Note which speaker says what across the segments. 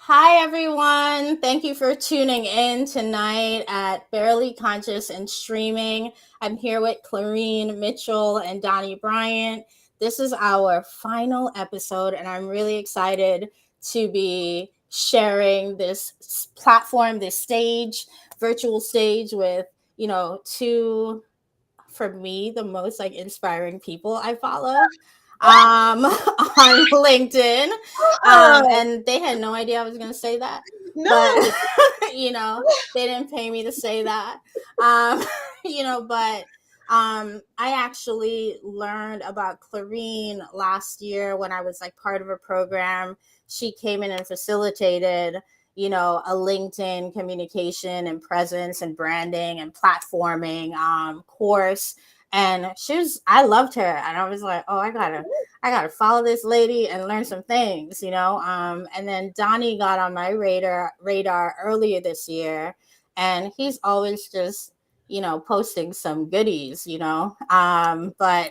Speaker 1: Hi, everyone. Thank you for tuning in tonight at Barely Conscious and Streaming. I'm here with Clarene, Mitchell, and Donnie Bryant. This is our final episode, and I'm really excited to be sharing this platform, this stage, virtual stage with, two, for me, the most like inspiring people I follow on LinkedIn.
Speaker 2: Oh,
Speaker 1: And they had no idea I was going to say that, but
Speaker 2: no.
Speaker 1: they didn't pay me to say that. Um, but I actually learned about Clarene last year when I was like part of a program. She came in and facilitated a LinkedIn communication and presence and branding and platforming course. And I loved her. And I was like, oh, I gotta follow this lady and learn some things. And then Donnie got on my radar earlier this year, and he's always just, posting some goodies. But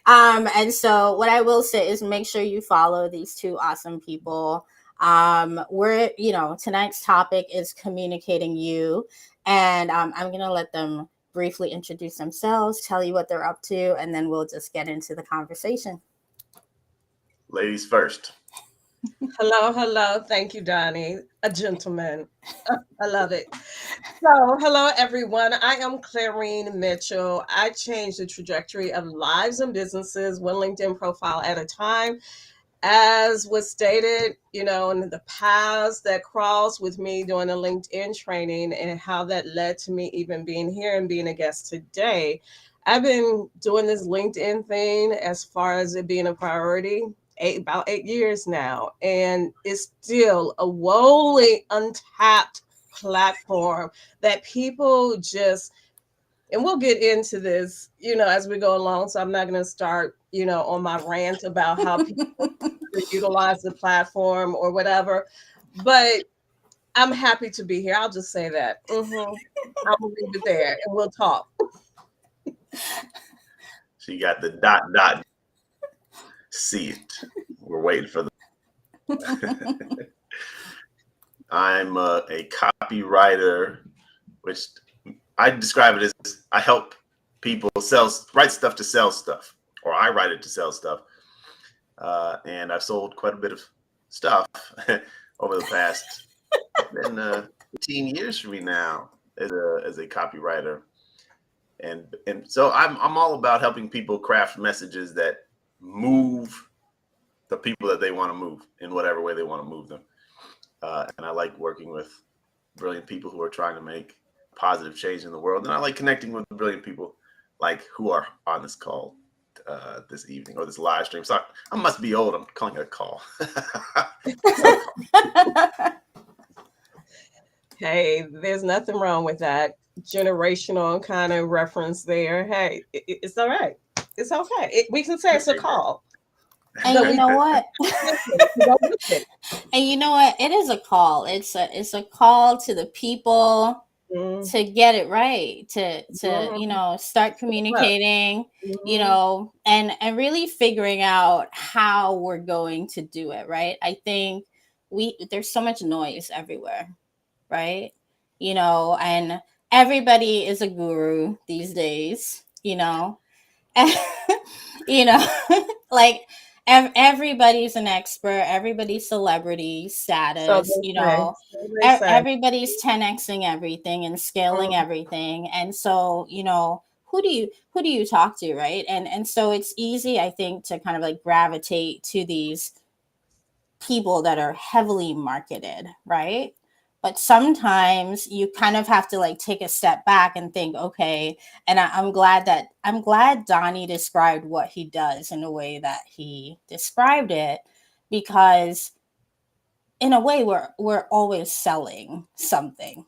Speaker 1: and so what I will say is make sure you follow these two awesome people. Tonight's topic is communicating you, and I'm gonna let them briefly introduce themselves, tell you what they're up to, and then we'll just get into the conversation.
Speaker 3: Ladies first.
Speaker 2: Hello. Thank you, Donnie. A gentleman. I love it. So, hello, everyone. I am Clarene Mitchell. I change the trajectory of lives and businesses, one LinkedIn profile at a time. As was stated, in the paths that crossed with me doing a LinkedIn training and how that led to me even being here and being a guest today. I've been doing this LinkedIn thing as far as it being a priority about 8 years now, and it's still a woefully untapped platform that people just, and we'll get into this, as we go along. So I'm not going to start, on my rant about how people utilize the platform or whatever, but I'm happy to be here. I'll just say that. I'll leave it there and we'll talk.
Speaker 3: She got the dot. See it. We're waiting for the. I'm a copywriter, which I describe it as I help people write stuff to sell stuff, or I write it to sell stuff. And I've sold quite a bit of stuff over the past 15 years for me now as a copywriter. And so I'm all about helping people craft messages that move the people that they want to move in whatever way they want to move them. And I like working with brilliant people who are trying to make positive change in the world. And I like connecting with brilliant people like who are on this call this evening or this live stream. So I must be old. I'm calling it a call.
Speaker 2: Hey, there's nothing wrong with that generational kind of reference there. Hey, it's all right. It's okay. We can say it's a call.
Speaker 1: And
Speaker 2: But
Speaker 1: you
Speaker 2: we
Speaker 1: know what?
Speaker 2: go with it.
Speaker 1: And you know what? It is a call. It's a call to the people
Speaker 2: Mm,
Speaker 1: to get it right, to
Speaker 2: mhm,
Speaker 1: start
Speaker 2: look,
Speaker 1: communicating,
Speaker 2: mhm.
Speaker 1: and really figuring out how we're going to do it, right? I think we there's so much noise everywhere, right? And everybody is a guru these days. you know like everybody's an expert, everybody's celebrity
Speaker 2: So
Speaker 1: status,
Speaker 2: they say. So they say.
Speaker 1: everybody's 10xing everything and scaling
Speaker 2: Mm,
Speaker 1: everything. And so who do you talk to, right? And so it's easy, I think, to kind of like gravitate to these people that are heavily marketed, right? But sometimes you kind of have to like take a step back and think, okay. And I'm glad Donnie described what he does in the way that he described it, because in a way we're always selling something,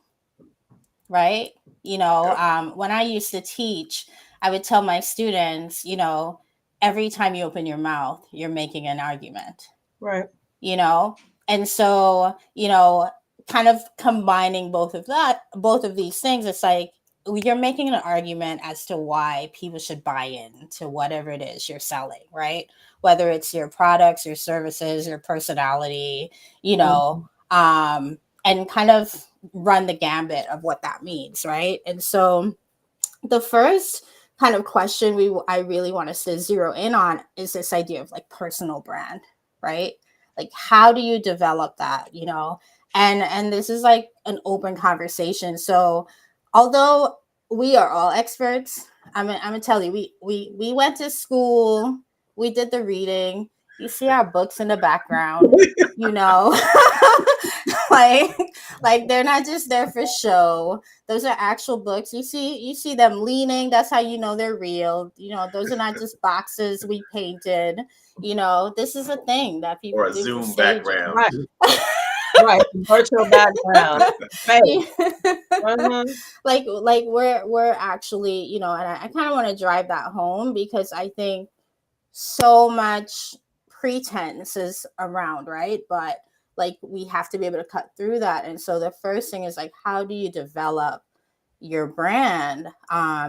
Speaker 1: right?
Speaker 3: Yep.
Speaker 1: When I used to teach, I would tell my students, every time you open your mouth, you're making an argument,
Speaker 2: right.
Speaker 1: you know and so kind of combining both of these things, it's like you're making an argument as to why people should buy in to whatever it is you're selling, right? Whether it's your products, your services, your personality, you know, and kind of run the gambit of what that means, right? And so the first kind of question I really want us to zero in on is this idea of like personal brand, right? Like how do you develop that, you know? And this is like an open conversation. So although we are all experts, I'm gonna tell you, we went to school, we did the reading. You see our books in the background, you know. like like they're not just there for show. Those are actual books. You see them leaning. That's how you know they're real. You know, those are not just boxes we painted. You know, this is a thing that
Speaker 3: Or
Speaker 1: people
Speaker 3: a
Speaker 1: do for
Speaker 3: Zoom
Speaker 1: staging.
Speaker 3: background.
Speaker 2: Right. Right. Virtual background. Right.
Speaker 1: Like we're actually, you know, and I kind of want to drive that home because I think so much pretense is around, right? But like we have to be able to cut through that. And so the first thing is like, how do you develop your brand,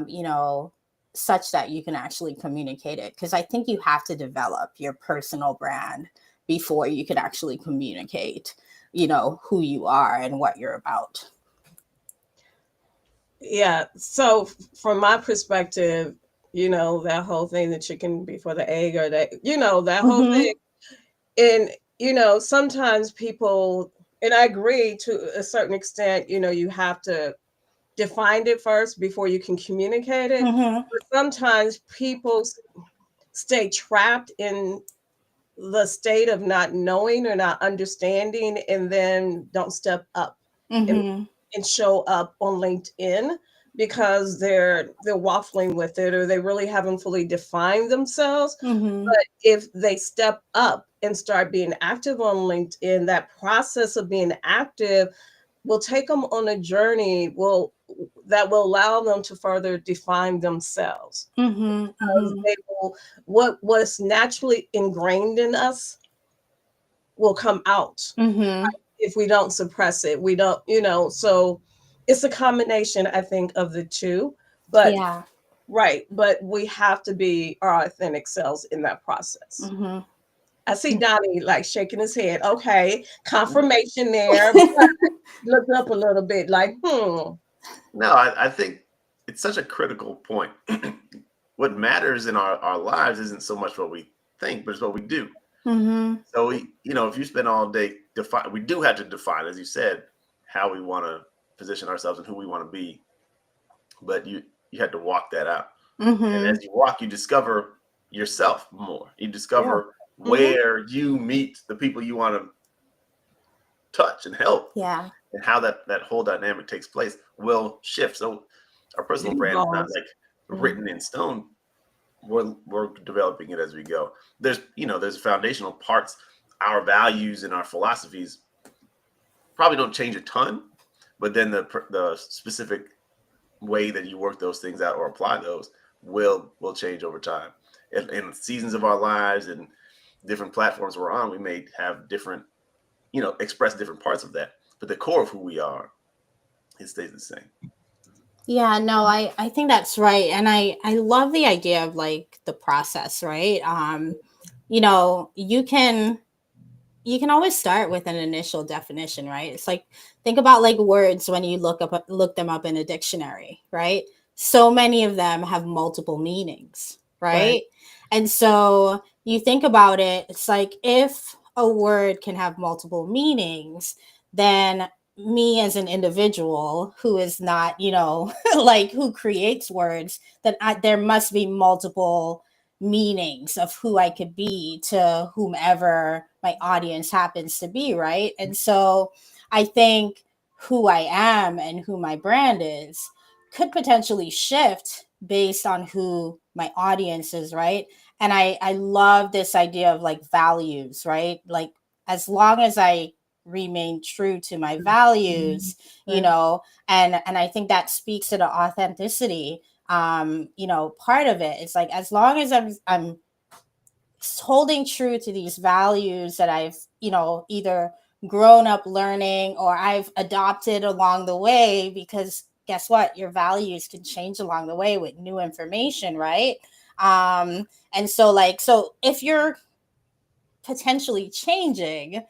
Speaker 1: you know, such that you can actually communicate it? Because I think you have to develop your personal brand before you can actually communicate, you know, who you are and what you're about.
Speaker 2: Yeah. So from my perspective, that whole thing, the chicken before the egg, or that, that whole
Speaker 1: Mm-hmm.
Speaker 2: thing. And, sometimes people, and I agree to a certain extent, you have to define it first before you can communicate it.
Speaker 1: Mm-hmm.
Speaker 2: But sometimes people stay trapped in the state of not knowing or not understanding, and then don't step up and
Speaker 1: Mm-hmm.
Speaker 2: show up on LinkedIn because they're waffling with it, or they really haven't fully defined themselves.
Speaker 1: Mm-hmm.
Speaker 2: But if they step up and start being active on LinkedIn, that process of being active will take them on a journey that will allow them to further define themselves.
Speaker 1: Mm-hmm.
Speaker 2: Because
Speaker 1: Mm-hmm.
Speaker 2: they will, what's naturally ingrained in us will come out
Speaker 1: Mm-hmm.
Speaker 2: if we don't suppress it. We don't, so it's a combination, I think, of the two. But
Speaker 1: Yeah.
Speaker 2: right, but we have to be our authentic selves in that process.
Speaker 1: Mm-hmm.
Speaker 2: I see Donnie like shaking his head. Okay, confirmation there. But looked up a little bit like,
Speaker 3: No, I think it's such a critical point. What matters in our lives isn't so much what we think, but it's what we do.
Speaker 1: Mm-hmm.
Speaker 3: So if you spend all day we do have to define, as you said, how we want to position ourselves and who we want to be. But you had to walk that out. And
Speaker 1: Mm-hmm.
Speaker 3: as you walk, you discover yourself more. You
Speaker 2: yeah.
Speaker 3: discover
Speaker 2: Hmm.
Speaker 3: where you meet the people you want to touch and help,
Speaker 1: Yeah.
Speaker 3: and how that whole dynamic takes place will shift. So our personal
Speaker 2: It
Speaker 3: brand is not
Speaker 2: evolves.
Speaker 3: like
Speaker 2: Yeah.
Speaker 3: written in stone. We're developing it as we go. There's foundational parts. Our values and our philosophies probably don't change a ton, but then the specific way that you work those things out or apply those will change over time. In seasons of our lives and different platforms we're on, we may have different, express different parts of that, but the core of who we are, it stays the same.
Speaker 1: Yeah, no, I think that's right. And I love the idea of like the process, right? You know, you can always start with an initial definition, right? It's like think about like words when you look them up in a dictionary, right? So many of them have multiple meanings,
Speaker 2: Right.
Speaker 1: right? And so you think about it, it's like if a word can have multiple meanings, then me as an individual who is not, you know, like who creates words, then there must be multiple meanings of who I could be to whomever my audience happens to be, right? And so I think who I am and who my brand is could potentially shift based on who my audience is, right? And I love this idea of like values, right? Like as long as I remain true to my values, you
Speaker 2: Right.
Speaker 1: know, and I think that speaks to the authenticity, you know, part of it. It's like as long as I'm holding true to these values that I've, you know, either grown up learning or I've adopted along the way because guess what? Your values can change along the way with new information, right? And so so if you're potentially changing,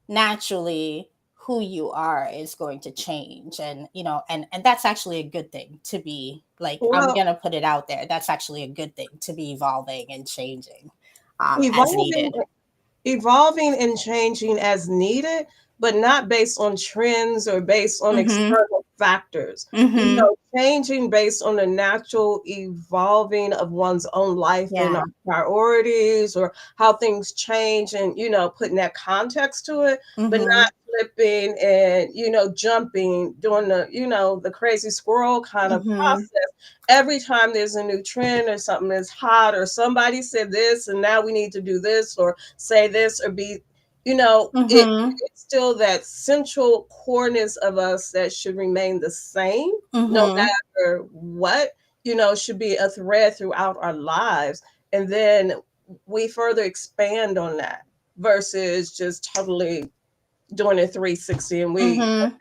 Speaker 1: naturally who you are is going to change. And and that's actually a good thing to be, like, I'm
Speaker 2: Well,
Speaker 1: gonna put it out there, that's actually a good thing to be evolving and changing as
Speaker 2: evolving
Speaker 1: needed.
Speaker 2: evolving and changing as needed, but not based on trends or based on
Speaker 1: Mm-hmm.
Speaker 2: external factors.
Speaker 1: Mm-hmm.
Speaker 2: Changing based on the natural evolving of one's own life and
Speaker 1: Yeah.
Speaker 2: our priorities or how things change, and putting that context to it, but
Speaker 1: Mm-hmm.
Speaker 2: not flipping and jumping, doing the crazy squirrel kind of
Speaker 1: Mm-hmm.
Speaker 2: process every time there's a new trend or something that's hot or somebody said this and now we need to do this or say this or be,
Speaker 1: Mm-hmm.
Speaker 2: it's still that central coreness of us that should remain the same no
Speaker 1: Mm-hmm.
Speaker 2: matter what, should be a thread throughout our lives. And then we further expand on that versus just totally doing a 360 and we
Speaker 1: Mm-hmm.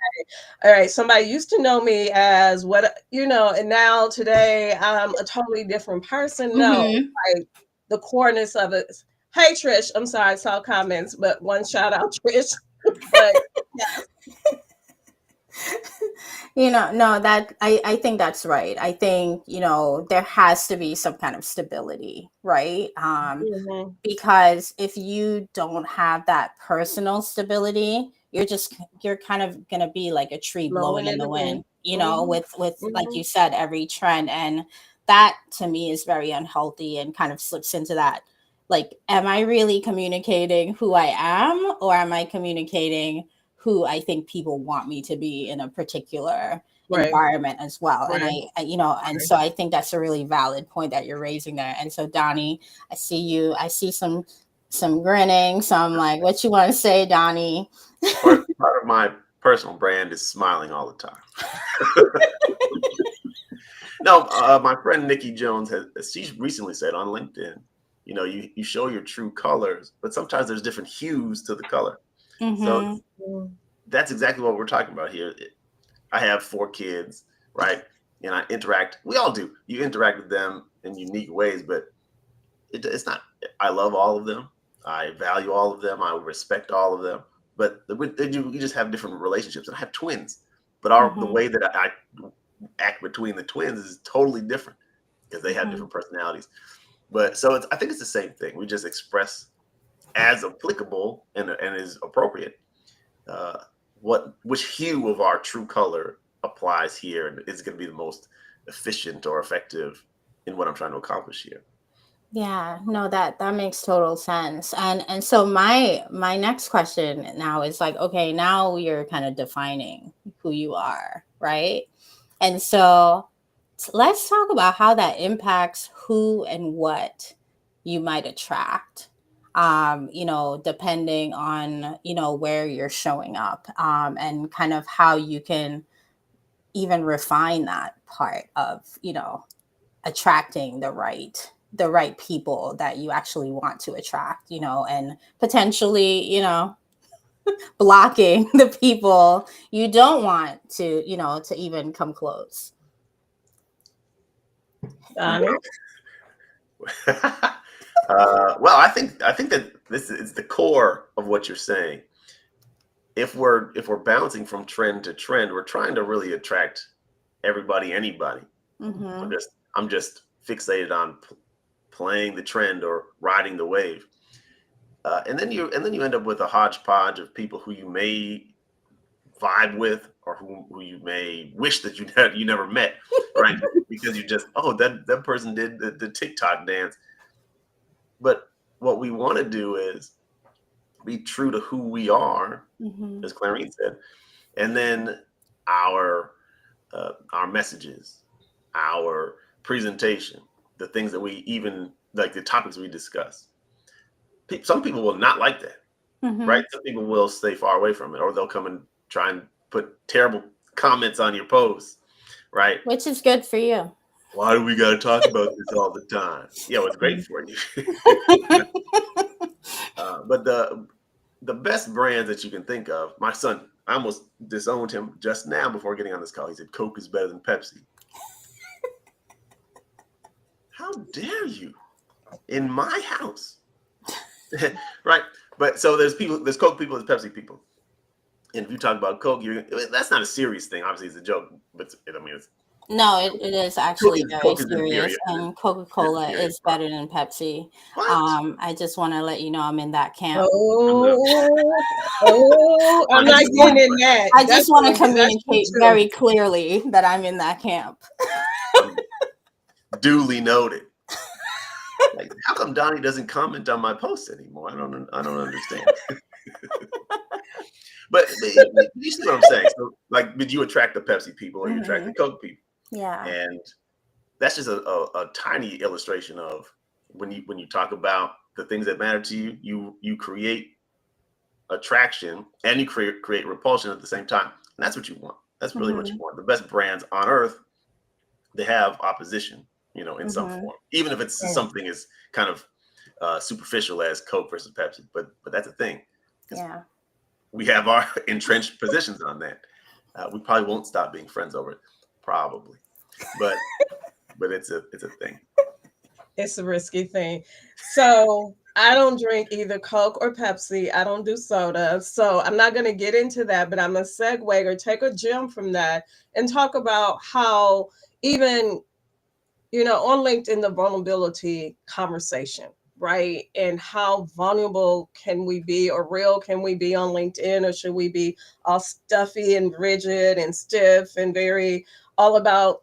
Speaker 2: all right, somebody used to know me as what, and now today I'm a totally different person. No,
Speaker 1: Mm-hmm.
Speaker 2: like the coreness of it. Hey, Trish, I'm sorry, I saw comments, but one shout out, Trish. But yes,
Speaker 1: No, that I think that's right. I think, there has to be some kind of stability, right?
Speaker 2: mhm,
Speaker 1: Because if you don't have that personal stability, you're kind of going to be like a tree blowing
Speaker 2: blowing
Speaker 1: in
Speaker 2: it
Speaker 1: the
Speaker 2: again.
Speaker 1: wind,
Speaker 2: Hmm.
Speaker 1: with like
Speaker 2: Hmm.
Speaker 1: you said, every trend. And that to me is very unhealthy and kind of slips into that, like, am I really communicating who I am, or am I communicating who I think people want me to be in a particular
Speaker 2: Right,
Speaker 1: environment as well? And
Speaker 2: right,
Speaker 1: and
Speaker 2: right.
Speaker 1: so I think that's a really valid point that you're raising there. And so, Donnie, I see you. I see some grinning. So I'm like, what you want to say, Donnie?
Speaker 3: Part of my personal brand is smiling all the time. No, my friend Nikki Jones she recently said on LinkedIn, you show your true colors, but sometimes there's different hues to the color. So
Speaker 1: Mm-hmm.
Speaker 2: Mm.
Speaker 3: that's exactly what we're talking about here. I have 4 kids, right? And I interact. We all do. You interact with them in unique ways, but it's not. I love all of them. I value all of them. I respect all of them. But we just have different relationships. And I have twins, but the
Speaker 1: Mm-hmm.
Speaker 3: way that I act between the twins is totally different because they have
Speaker 1: Mm-hmm.
Speaker 3: different personalities. But so I think it's the same thing. We just express as applicable and is appropriate uh, which hue of our true color applies here and is going to be the most efficient or effective in what I'm trying to accomplish here.
Speaker 1: Yeah, no, that makes total sense. And so my next question now is like, okay, now you're kind of defining who you are, right? And so let's talk about how that impacts who and what you might attract. Depending on, where you're showing up, and kind of how you can even refine that part of, attracting the right people that you actually want to attract, and potentially, blocking the people you don't want to even come close.
Speaker 2: Donnie.
Speaker 3: Well, I think that this is the core of what you're saying. If we're bouncing from trend to trend, we're trying to really attract everybody, anybody. I'm
Speaker 1: Mm-hmm.
Speaker 3: just I'm just fixated on playing the trend or riding the wave. And then you end up with a hodgepodge of people who you may vibe with or who you may wish that you never met, right? Because you just, oh, that person did the TikTok dance. But what we want to do is be true to who we are,
Speaker 1: Mm-hmm.
Speaker 3: as Clarene said, and then our our messages, our presentation, the things that we even like, the topics we discuss. Some people will not like that,
Speaker 1: Mm-hmm.
Speaker 3: right? Some people will stay far away from it, or they'll come and try and put terrible comments on your posts, right?
Speaker 1: Which is good for you.
Speaker 3: Why do we got to talk about this all the time? Yeah, well, it's great for you. But the best brands that you can think of, my son, I almost disowned him just now before getting on this call. He said Coke is better than Pepsi. How dare you in my house? Right. But so there's Coke people, there's Pepsi people. And if you talk about Coke, that's not a serious thing. Obviously, it's a joke, but I mean,
Speaker 1: No, it is actually very
Speaker 3: Coke is
Speaker 1: serious,
Speaker 3: inferior.
Speaker 1: and
Speaker 3: It's
Speaker 1: Coca-Cola
Speaker 3: inferior
Speaker 1: is better than Pepsi.
Speaker 3: What?
Speaker 1: I just want to let you know I'm in that camp.
Speaker 2: I'm not getting in that.
Speaker 1: I just want to
Speaker 2: That's
Speaker 1: communicate
Speaker 2: true.
Speaker 1: very clearly that I'm in that camp.
Speaker 3: Duly noted. Like, how come Donnie doesn't comment on my posts anymore? I don't understand. But you see what I'm saying? So, like, did you attract the Pepsi people or you attract the Coke people?
Speaker 1: Yeah.
Speaker 3: And that's just a tiny illustration of when you talk about the things that matter to you, you create attraction and you create repulsion at the same time. And that's what you want. That's really what you want. The best brands on earth, they have opposition, in some form, even if it's something as kind of superficial as Coke versus Pepsi. But that's a thing.
Speaker 1: Yeah.
Speaker 3: We have our entrenched positions on that. We probably won't stop being friends over it, probably. But it's a thing.
Speaker 2: It's a risky thing. So I don't drink either Coke or Pepsi. I don't do soda. So I'm not going to get into that, but I'm going to segue or take a gem from that and talk about how even, on LinkedIn, the vulnerability conversation, right? And how vulnerable can we be or real can we be on LinkedIn, or should we be all stuffy and rigid and stiff and very all about,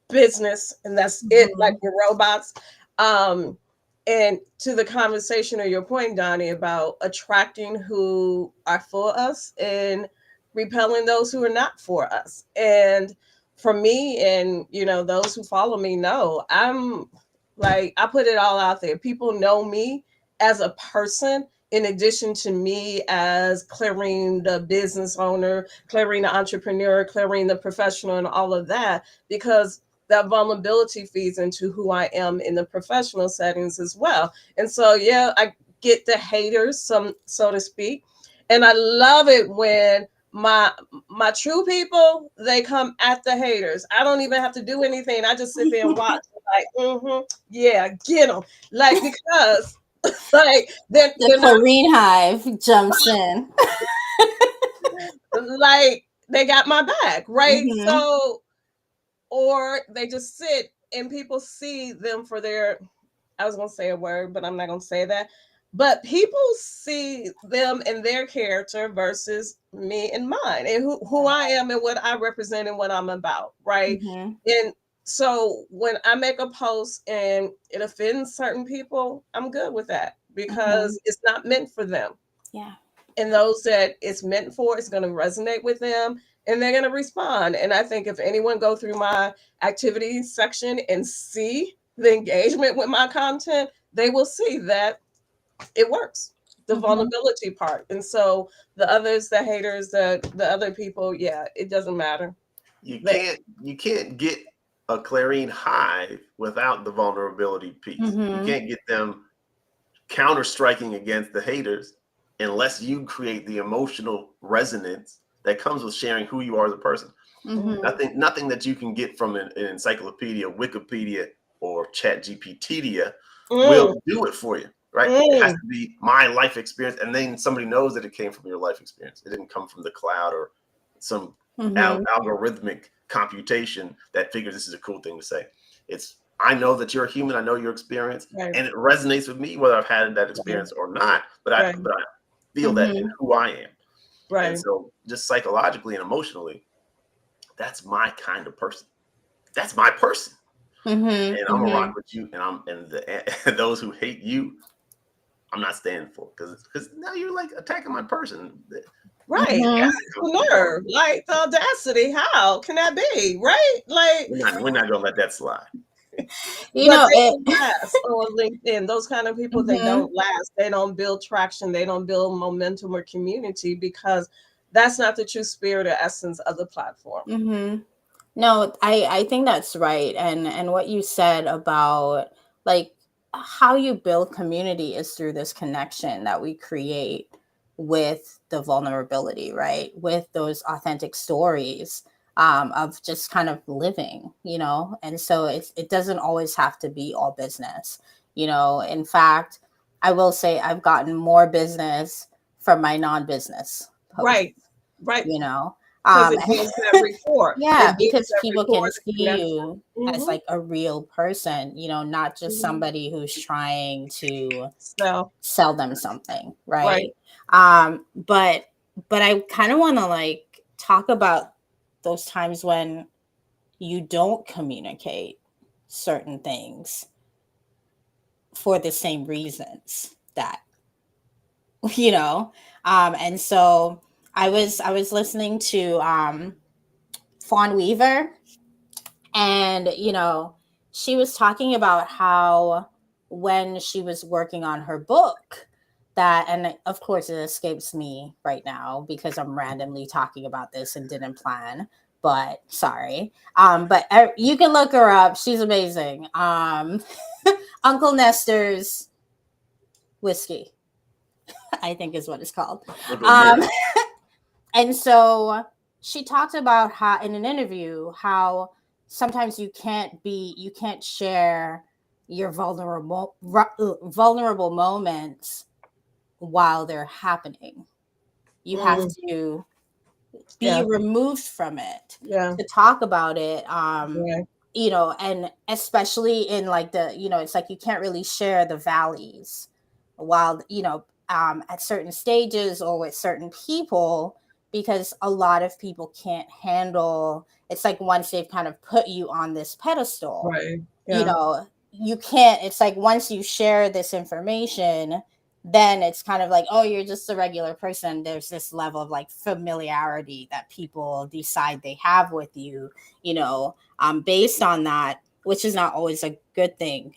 Speaker 2: business, and that's it, like we're robots. And to the conversation or your point, Donnie, about attracting who are for us and repelling those who are not for us. And for me, and those who follow me know, I'm like, I put it all out there. People know me as a person, in addition to me as Clarene, the business owner, Clarene, the entrepreneur, Clarene, the professional, and all of that, because that vulnerability feeds into who I am in the professional settings as well. And so, yeah, I get the haters, so to speak. And I love it when my true people, they come at the haters. I don't even have to do anything. I just sit there and watch. Like, yeah, get them. Like, because like
Speaker 1: the Clarene hive jumps in.
Speaker 2: Like, they got my back, right? So, or they just sit and people see them for their, I was going to say a word, but I'm not going to say that. But people see them and their character versus me and mine, and who I am and what I represent and what I'm about, right? And so when I make a post and it offends certain people, I'm good with that, because it's not meant for them.
Speaker 1: Yeah.
Speaker 2: And those that it's meant for, it's going to resonate with them, and they're going to respond. And I think if anyone go through my activity section and see the engagement with my content, they will see that it works, the vulnerability part. And so the others, the haters, the other people, yeah, it doesn't matter.
Speaker 3: You can't get a Clarene hive without the vulnerability piece. You can't get them counter striking against the haters unless you create the emotional resonance that comes with sharing who you are as a person. Nothing that you can get from an encyclopedia, Wikipedia, or Chat GPT will do it for you, right? It has to be my life experience, and then somebody knows that it came from your life experience. It didn't come from the cloud or some algorithmic computation that figures this is a cool thing to say. It's, I know that you're a human. I know your experience, and it resonates with me whether I've had that experience or not. But I feel that in who I am. Right. And so, just psychologically and emotionally, that's my kind of person. That's my person. And I'm gonna rock with you. And those who hate you, I'm not standing for, because now you're like attacking my person.
Speaker 2: Right. The nerve, like the audacity. How can that be? Right? Like,
Speaker 3: we're not gonna let that slide.
Speaker 2: They don't last on LinkedIn. Those kind of people, they don't last. They don't build traction. They don't build momentum or community, because that's not the true spirit or essence of the platform.
Speaker 1: No, I think that's right. And what you said about like how you build community is through this connection that we create. with the vulnerability, right? With those authentic stories of just kind of living, you know? And so it doesn't always have to be all business, you know? In fact, I will say I've gotten more business from my non-business posts,
Speaker 2: Right. Right.
Speaker 1: you know?
Speaker 2: Because it builds that rapport.
Speaker 1: Yeah,
Speaker 2: It builds
Speaker 1: because
Speaker 2: that
Speaker 1: people
Speaker 2: rapport,
Speaker 1: can
Speaker 2: the
Speaker 1: see
Speaker 2: connection.
Speaker 1: you as
Speaker 2: Mm-hmm.
Speaker 1: like a real person, you know, not just
Speaker 2: Mm-hmm.
Speaker 1: somebody who's trying to
Speaker 2: So,
Speaker 1: sell them something,
Speaker 2: right.
Speaker 1: right? But I kind of want to like talk about those times when you don't communicate certain things for the same reasons that you know. And so I was listening to Fawn Weaver, and you know, she was talking about how when she was working on her book, that, and of course it escapes me right now because I'm randomly talking about this and didn't plan, but sorry. But you can look her up, she's amazing. Uncle Nestor's whiskey, I think is what it's called.
Speaker 3: Yes.
Speaker 1: um and so she talked about how in an interview how sometimes you can't share your vulnerable moments while they're happening. You have
Speaker 2: Mm,
Speaker 1: to be
Speaker 2: yeah.
Speaker 1: removed from it
Speaker 2: Yeah.
Speaker 1: to talk about it.
Speaker 2: Right.
Speaker 1: You know, and especially in like the, you know, it's like you can't really share the valleys while, you know, at certain stages or with certain people, because a lot of people can't handle, it's like once they've kind of put you on this pedestal,
Speaker 2: Right.
Speaker 1: you
Speaker 2: Yeah.
Speaker 1: know, you can't, it's like once you share this information, then it's kind of like, oh, you're just a regular person. There's this level of like familiarity that people decide they have with you, you know, based on that, which is not always a good thing,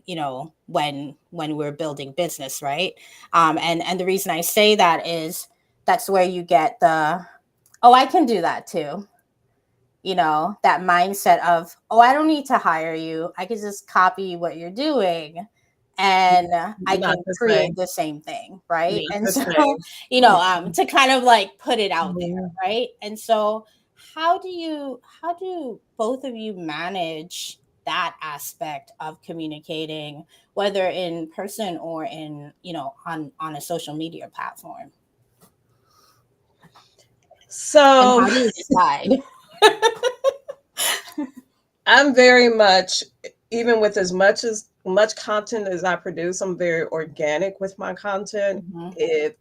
Speaker 1: you know, when we're building business, right? And the reason I say that is that's where you get the, oh, I can do that too, you know, that mindset of, oh, I don't need to hire you. I can just copy what you're doing and I
Speaker 2: Not
Speaker 1: can
Speaker 2: the
Speaker 1: create
Speaker 2: same.
Speaker 1: the same thing. Right.
Speaker 2: Not
Speaker 1: And
Speaker 2: the
Speaker 1: so,
Speaker 2: same.
Speaker 1: you know, to kind of like put it out there.
Speaker 2: Mhm.
Speaker 1: Right. And so, how do both of you manage that aspect of communicating, whether in person or in, you know, on a social media platform? And
Speaker 2: So
Speaker 1: how do you decide?
Speaker 2: I'm very much, even with as much content as I produce, I'm very organic with my content.
Speaker 1: Hmm.
Speaker 2: It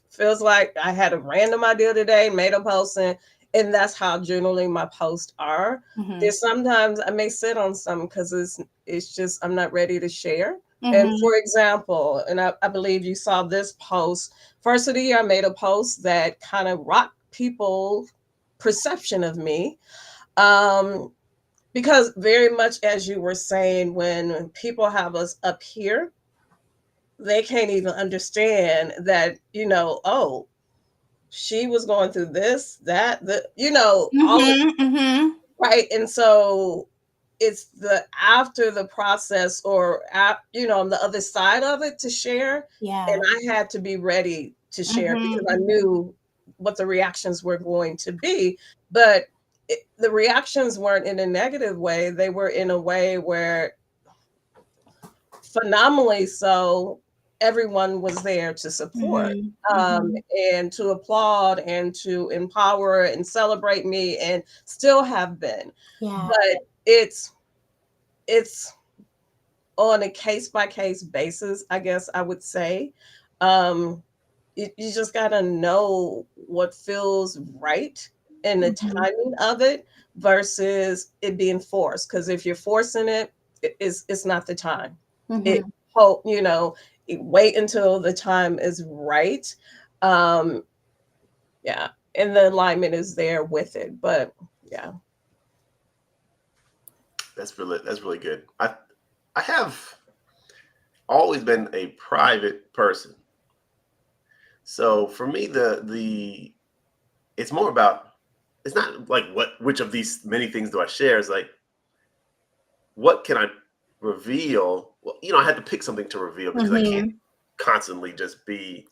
Speaker 2: feels like I had a random idea today, made a post, and that's how generally my posts are.
Speaker 1: Hmm.
Speaker 2: There's sometimes I may sit on some because it's just I'm not ready to share. And
Speaker 1: Hmm.
Speaker 2: for example, and I believe you saw this post, first of the year, I made a post that kind of rocked people's perception of me. Um, because very much as you were saying, when people have us up here, they can't even understand that, oh, she was going through this, that, all of,
Speaker 1: Hmm. Hmm.
Speaker 2: right. And so it's the after the process or, on the other side of it to share. And
Speaker 1: Yeah.
Speaker 2: I had to be ready to share
Speaker 1: Mhm,
Speaker 2: because I
Speaker 1: mhm.
Speaker 2: knew what the reactions were going to be. But the reactions weren't in a negative way. They were in a way where phenomenally so everyone was there to support,
Speaker 1: Mhm, mhm.
Speaker 2: and to applaud and to empower and celebrate me and still have been.
Speaker 1: Yeah.
Speaker 2: But it's on a case by case basis, I guess I would say. Um, you just got to know what feels right and the
Speaker 1: Mhm,
Speaker 2: timing of it versus it being forced. Because if you're forcing it, it's not the time. It
Speaker 1: mhm.
Speaker 2: hope wait until the time is right. Um, yeah, and the alignment is there with it. But yeah,
Speaker 3: That's really good. I have always been a private person. So for me, the it's more about, it's not like which of these many things do I share. It's like, what can I reveal? Well, I had to pick something to reveal because I can't
Speaker 1: Mhm.
Speaker 3: constantly just be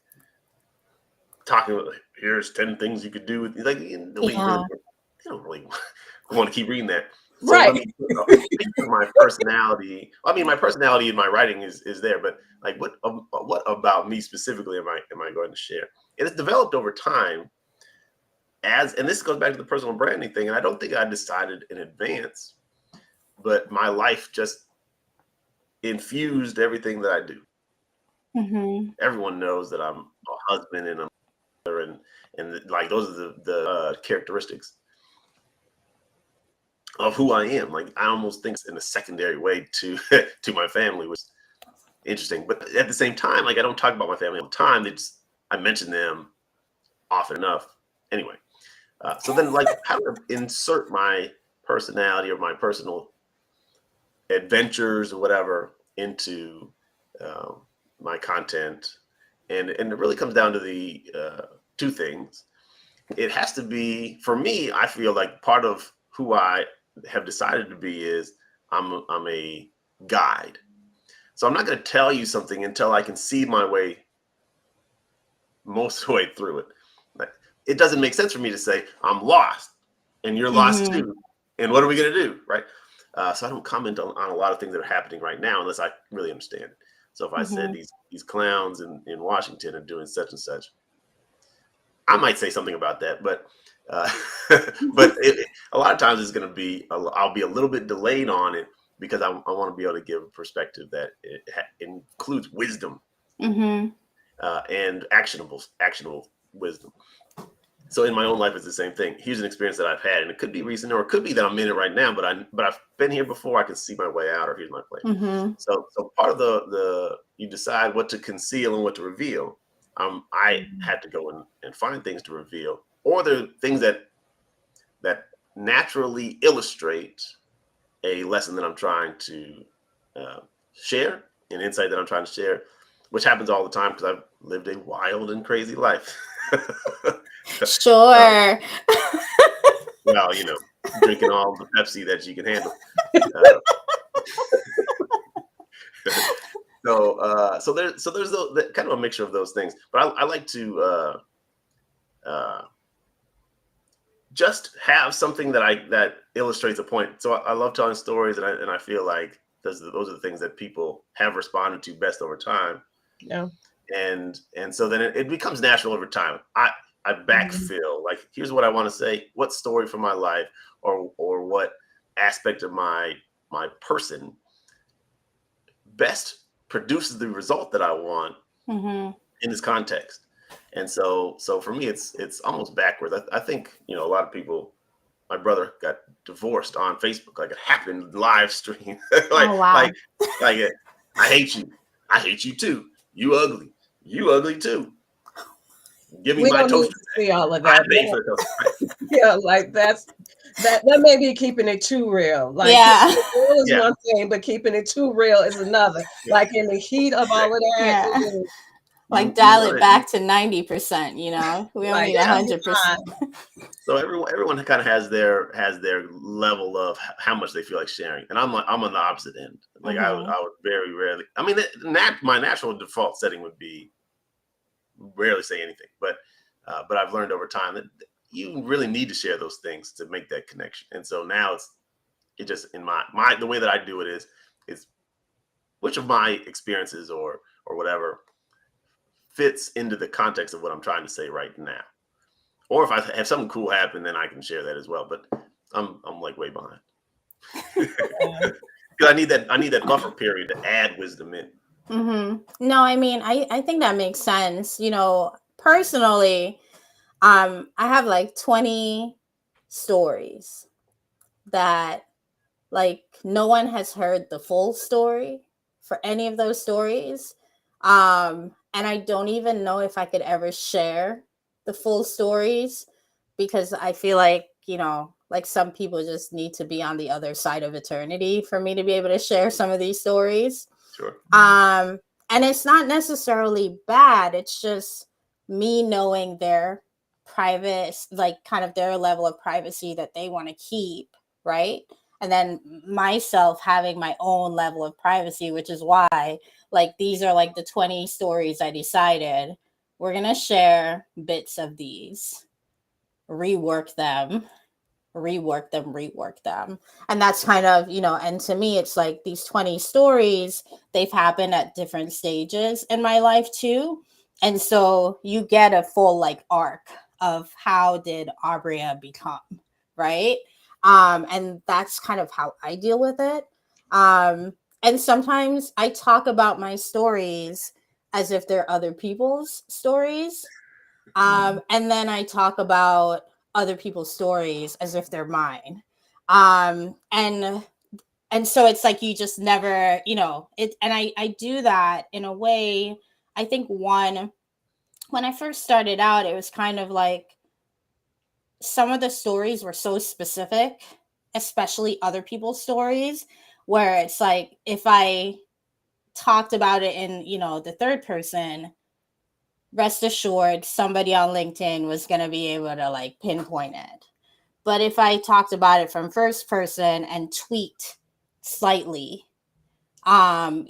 Speaker 3: talking about, here's 10 things you could do with, like, nobody really, they don't really want to keep reading that. So
Speaker 2: Right.
Speaker 3: let me put my personality. I mean, my personality in my writing is there, but like, what about me specifically am I going to share? It has developed over time, and this goes back to the personal branding thing. And I don't think I decided in advance, but my life just infused everything that I do.
Speaker 1: Mm-hmm.
Speaker 3: Everyone knows that I'm a husband and a mother, and like, those are the characteristics of who I am. Like, I almost think it's in a secondary way to to my family, which is interesting. But at the same time, like, I don't talk about my family all the time. I mention them often enough. Anyway, so then, like, how to insert my personality or my personal adventures or whatever into my content, and it really comes down to the two things. It has to be, for me, I feel like part of who I have decided to be is I'm a guide. So I'm not going to tell you something until I can see my way most of the way through it. Like, it doesn't make sense for me to say I'm lost and you're lost
Speaker 1: Mm-hmm.
Speaker 3: too, and what are we going to do, right? So I don't comment on a lot of things that are happening right now unless I really understand it. So if I said
Speaker 1: Mm-hmm.
Speaker 3: these clowns in Washington are doing such and such, I might say something about that, but uh, a lot of times it's going to be, I'll be a little bit delayed on it because I want to be able to give a perspective that includes wisdom
Speaker 1: Mm-hmm.
Speaker 3: and actionable wisdom. So in my own life, it's the same thing. Here's an experience that I've had, and it could be recent, or it could be that I'm in it right now, but I've been here before. I can see my way out, or here's my plan.
Speaker 1: Mm-hmm.
Speaker 3: So part of the you decide what to conceal and what to reveal. I had to go and find things to reveal, or there are things that naturally illustrate a lesson that I'm trying to uh, share, an insight that I'm trying to share, which happens all the time because I've lived a wild and crazy life.
Speaker 1: Sure.
Speaker 3: Well, drinking all the Pepsi that you can handle. Uh, there's kind of a mixture of those things, but I like to just have something that illustrates a point. So I love telling stories, and I feel like those are the things that people have responded to best over time.
Speaker 2: Yeah.
Speaker 3: And so then it becomes natural over time. I backfill, like, here's what I want to say, what story from my life, or what aspect of my person best produces the result that I want
Speaker 1: Mm-hmm.
Speaker 3: in this context. And so for me, it's almost backwards. I think, a lot of people, my brother got divorced on Facebook, like, it happened live stream.
Speaker 1: Oh, wow.
Speaker 3: like I hate you. I hate you too. You ugly. You ugly too. Give me
Speaker 2: We
Speaker 3: my
Speaker 2: don't need
Speaker 3: toaster.
Speaker 2: to see all of
Speaker 3: I
Speaker 2: that.
Speaker 3: paid for the toaster.
Speaker 2: Yeah, like that may be keeping it too real. Like,
Speaker 1: Yeah.
Speaker 2: keeping it real is
Speaker 3: Yeah.
Speaker 2: one thing, but keeping it too real is another.
Speaker 3: Yeah.
Speaker 2: Like, in the heat of all of that,
Speaker 1: Yeah. Like,
Speaker 3: You
Speaker 1: dial
Speaker 3: want
Speaker 1: it
Speaker 3: it.
Speaker 1: back to 90%, we don't
Speaker 2: like,
Speaker 1: need 100%.
Speaker 3: So everyone kind of has their level of how much they feel like sharing, and I'm on the opposite end. Like, I
Speaker 1: Mm-hmm.
Speaker 3: would very rarely. I mean, my natural default setting would be rarely say anything, but I've learned over time that you really need to share those things to make that connection. And so now it just, in my the way that I do it is which of my experiences or whatever fits into the context of what I'm trying to say right now. Or if I have something cool happen, then I can share that as well. But I'm like way behind because I need that buffer period to add wisdom in.
Speaker 1: Mm-hmm. No, I mean, I think that makes sense. Personally, I have like 20 stories that, like, no one has heard the full story for any of those stories. And I don't even know if I could ever share the full stories because I feel like some people just need to be on the other side of eternity for me to be able to share some of these stories.
Speaker 3: Sure.
Speaker 1: And it's not necessarily bad. It's just me knowing their private, like, kind of their level of privacy that they want to keep, right? And then myself having my own level of privacy, which is why, like, these are like the 20 stories I decided we're going to share bits of these, rework them, rework them. And that's kind of, and to me, it's like these 20 stories, they've happened at different stages in my life too. And so you get a full like arc of how did Aubria become, right? And that's kind of how I deal with it. And sometimes I talk about my stories as if they're other people's stories. And then I talk about other people's stories as if they're mine. And so it's like you just never, it. And I do that in a way. I think one, when I first started out, it was kind of like some of the stories were so specific, especially other people's stories, where it's like if I talked about it in, the third person, rest assured somebody on LinkedIn was going to be able to like pinpoint it. But if I talked about it from first person and tweaked slightly, 10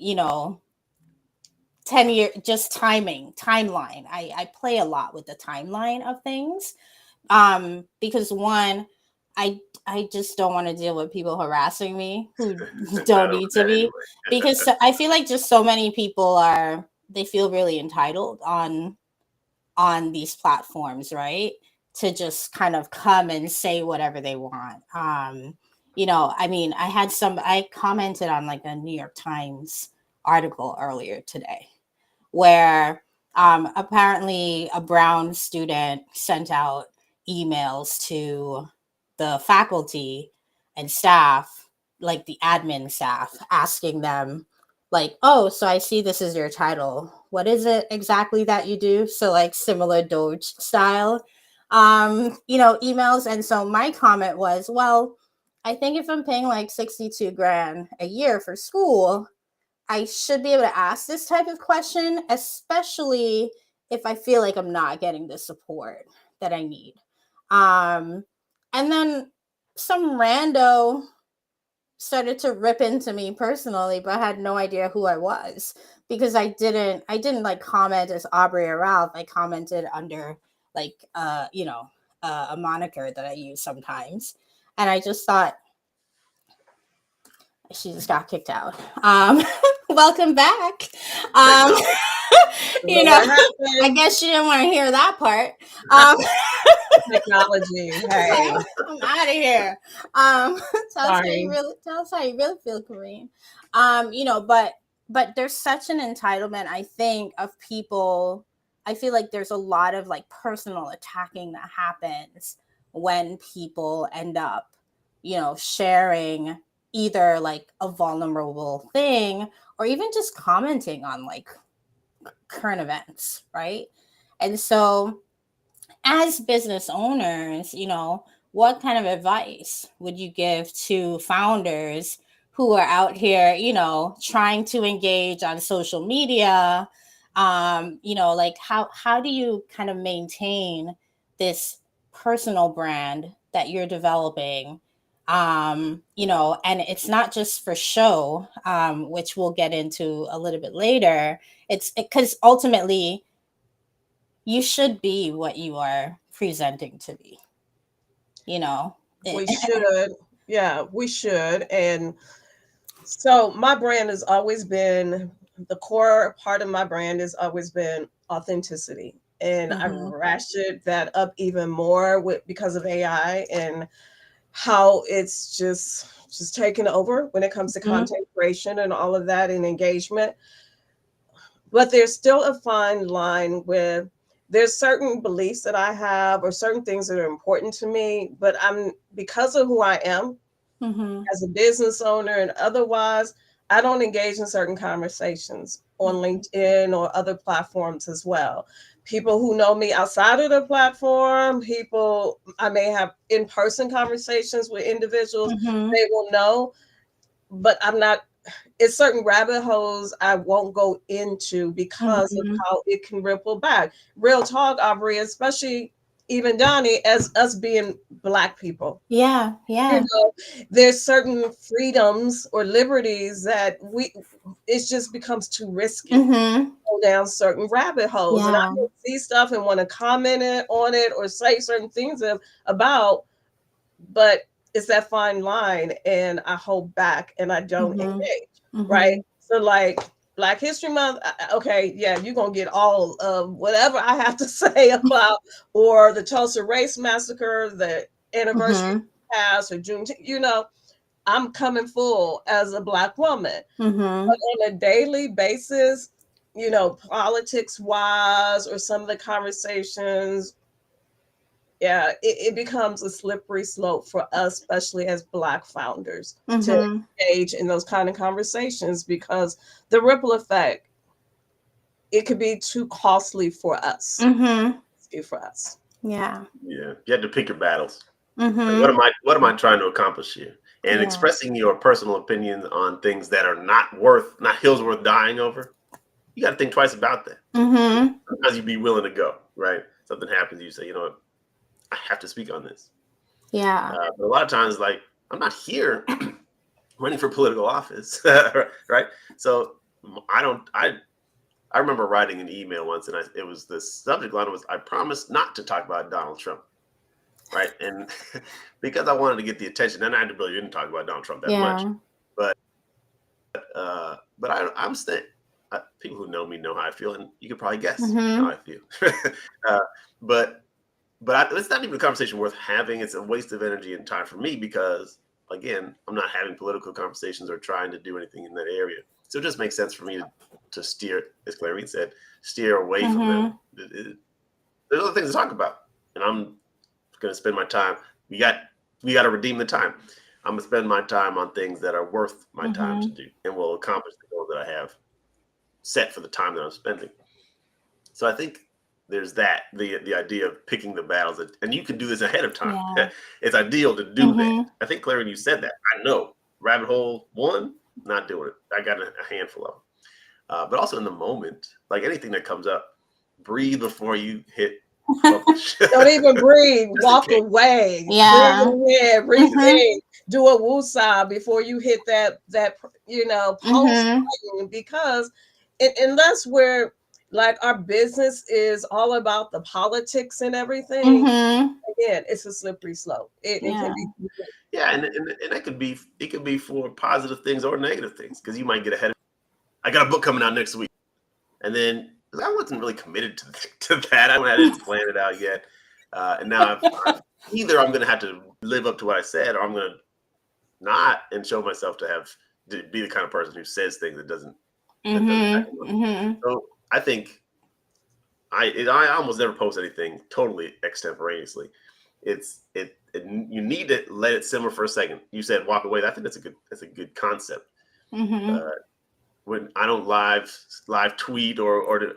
Speaker 1: year just timeline. I play a lot with the timeline of things. Because one, I just don't want to deal with people harassing me who don't need to be, because I feel like just so many people they feel really entitled on these platforms, right? To just kind of come and say whatever they want. I mean, I commented on like a New York Times article earlier today where apparently a Brown student sent out emails to the faculty and staff, like the admin staff, asking them, like, oh, so I see this is your title. What is it exactly that you do? So, like, similar Doge style, emails. And so my comment was, well, I think if I'm paying like 62 grand a year for school, I should be able to ask this type of question, especially if I feel like I'm not getting the support that I need. And then some rando started to rip into me personally, but I had no idea who I was because I didn't like comment as Aubria Ralph. I commented under like a moniker that I use sometimes. And I just thought, she just got kicked out. Welcome back. You know, I guess she didn't want to hear that part.
Speaker 2: Technology. Hey,
Speaker 1: I'm out of here. Tell us how you really feel, Clarene. But there's such an entitlement, I think, of people. I feel like there's a lot of like personal attacking that happens when people end up, sharing either like a vulnerable thing or even just commenting on like current events, right? And so as business owners, what kind of advice would you give to founders who are out here, trying to engage on social media? Like how do you kind of maintain this personal brand that you're developing? And it's not just for show, which we'll get into a little bit later. It's because ultimately you should be what you are presenting to be,
Speaker 2: we should. Yeah, we should. And so my brand has always been, the core part of my brand has always been authenticity. And I ratcheted that up even more because of AI and how it's just taken over when it comes to content creation and all of that and engagement. But there's still a fine line with, there's certain beliefs that I have or certain things that are important to me, but because of who I am as a business owner and otherwise, I don't engage in certain conversations on LinkedIn or other platforms as well. People who know me outside of the platform, people I may have in-person conversations with individuals, they will know, but I'm not, it's certain rabbit holes I won't go into because of how it can ripple back. Real talk, Aubrey, especially even Donnie, as us being Black people.
Speaker 1: Yeah.
Speaker 2: You
Speaker 1: Yeah.
Speaker 2: know, there's certain freedoms or liberties that it just becomes too risky to
Speaker 1: Mm-hmm.
Speaker 2: go down certain rabbit holes. And I
Speaker 1: Yeah.
Speaker 2: may see stuff and want to comment on it or say certain things about, but it's that fine line, and I hold back and I don't
Speaker 1: Mm-hmm.
Speaker 2: engage, right?
Speaker 1: Mm-hmm.
Speaker 2: So like Black History Month, okay, yeah, you're gonna get all of whatever I have to say about, or the Tulsa Race Massacre, the anniversary
Speaker 1: Mm-hmm.
Speaker 2: passed, or June, I'm coming full as a Black woman.
Speaker 1: Mm-hmm.
Speaker 2: But on a daily basis, politics wise, or some of the conversations, yeah, it becomes a slippery slope for us, especially as Black founders, to
Speaker 1: Mm-hmm.
Speaker 2: engage in those kind of conversations, because the ripple effect, it could be too costly for us.
Speaker 1: Mm-hmm.
Speaker 2: For us.
Speaker 1: Yeah.
Speaker 3: Yeah, you have to pick your battles. Like,
Speaker 1: Mm-hmm.
Speaker 3: what am I trying to accomplish here? And
Speaker 1: Yeah.
Speaker 3: expressing your personal opinions on things that are not hills worth dying over. You got to think twice about that.
Speaker 1: Mm-hmm.
Speaker 3: Sometimes you be willing to go, right? Something happens, you say, you know what, I have to speak on this.
Speaker 1: Yeah.
Speaker 3: But a lot of times, like, I'm not here running for political office, right? So I remember writing an email once, and it was the subject line was, I promised not to talk about Donald Trump, right? And because I wanted to get the attention, and I really didn't talk about Donald Trump that much,
Speaker 1: Yeah.
Speaker 3: but I'm staying. People who know me know how I feel, and you could probably guess how
Speaker 1: Mm-hmm.
Speaker 3: I feel. uh, but it's not even a conversation worth having. It's a waste of energy and time for me because, again, I'm not having political conversations or trying to do anything in that area. So it just makes sense for me to steer, as Clarene said, steer away from them.
Speaker 1: Mm-hmm.
Speaker 3: There's other things to talk about, and I'm going to spend my time. We got to redeem the time. I'm going to spend my time on things that are worth my time to
Speaker 1: Mm-hmm.
Speaker 3: do and will accomplish the goal that I have set for the time that I'm spending. So I think there's the idea of picking the battles, and you can do this ahead of time.
Speaker 1: Yeah.
Speaker 3: It's ideal to do that.
Speaker 1: Mm-hmm.
Speaker 3: I think, Clarence, you said that. I know. Rabbit hole one, not doing it. I got a handful of them. But also in the moment, like anything that comes up, breathe before you hit publish.
Speaker 2: Don't even breathe. Walk away.
Speaker 1: Yeah.
Speaker 2: Breathe in. Breathe
Speaker 1: Mm-hmm.
Speaker 2: in. Do a woosah before you hit that post
Speaker 1: Mm-hmm.
Speaker 2: button, because unless we're like, our business is all about the politics and everything,
Speaker 1: Mm-hmm.
Speaker 2: again, it's a slippery slope. It
Speaker 1: Yeah.
Speaker 2: can be.
Speaker 3: Yeah, and it could be for positive things or negative things, because you might get ahead of. I got a book coming out next week, and then I wasn't really committed to that. I didn't plan it out yet, and now either I'm going to have to live up to what I said, or I'm going to not and show myself to be the kind of person who says things that doesn't back them up.
Speaker 1: Mm-hmm.
Speaker 3: So I think I almost never post anything totally extemporaneously. You need to let it simmer for a second. You said walk away. I think that's a good concept.
Speaker 1: Mm-hmm.
Speaker 3: When I don't live tweet or it's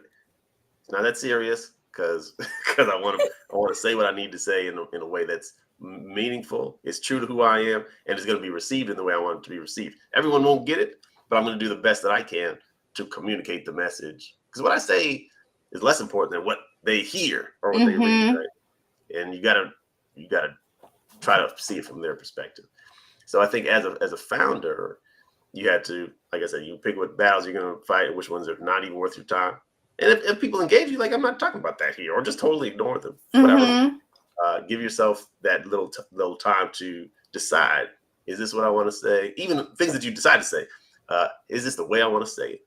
Speaker 3: not that serious, because I want to say what I need to say in a way that's meaningful. It's true to who I am, and it's going to be received in the way I want it to be received. Everyone won't get it, but I'm going to do the best that I can to communicate the message, because what I say is less important than what they hear or what they read, right? And you gotta try to see it from their perspective. So I think as a founder, you had to, like I said, you pick what battles you're going to fight and which ones are not even worth your time. And if people engage you, like, I'm not talking about that here, or just totally ignore them, whatever.
Speaker 1: Mm-hmm.
Speaker 3: Give yourself that little time to decide, is this what I want to say? Even things that you decide to say, is this the way I want to say it?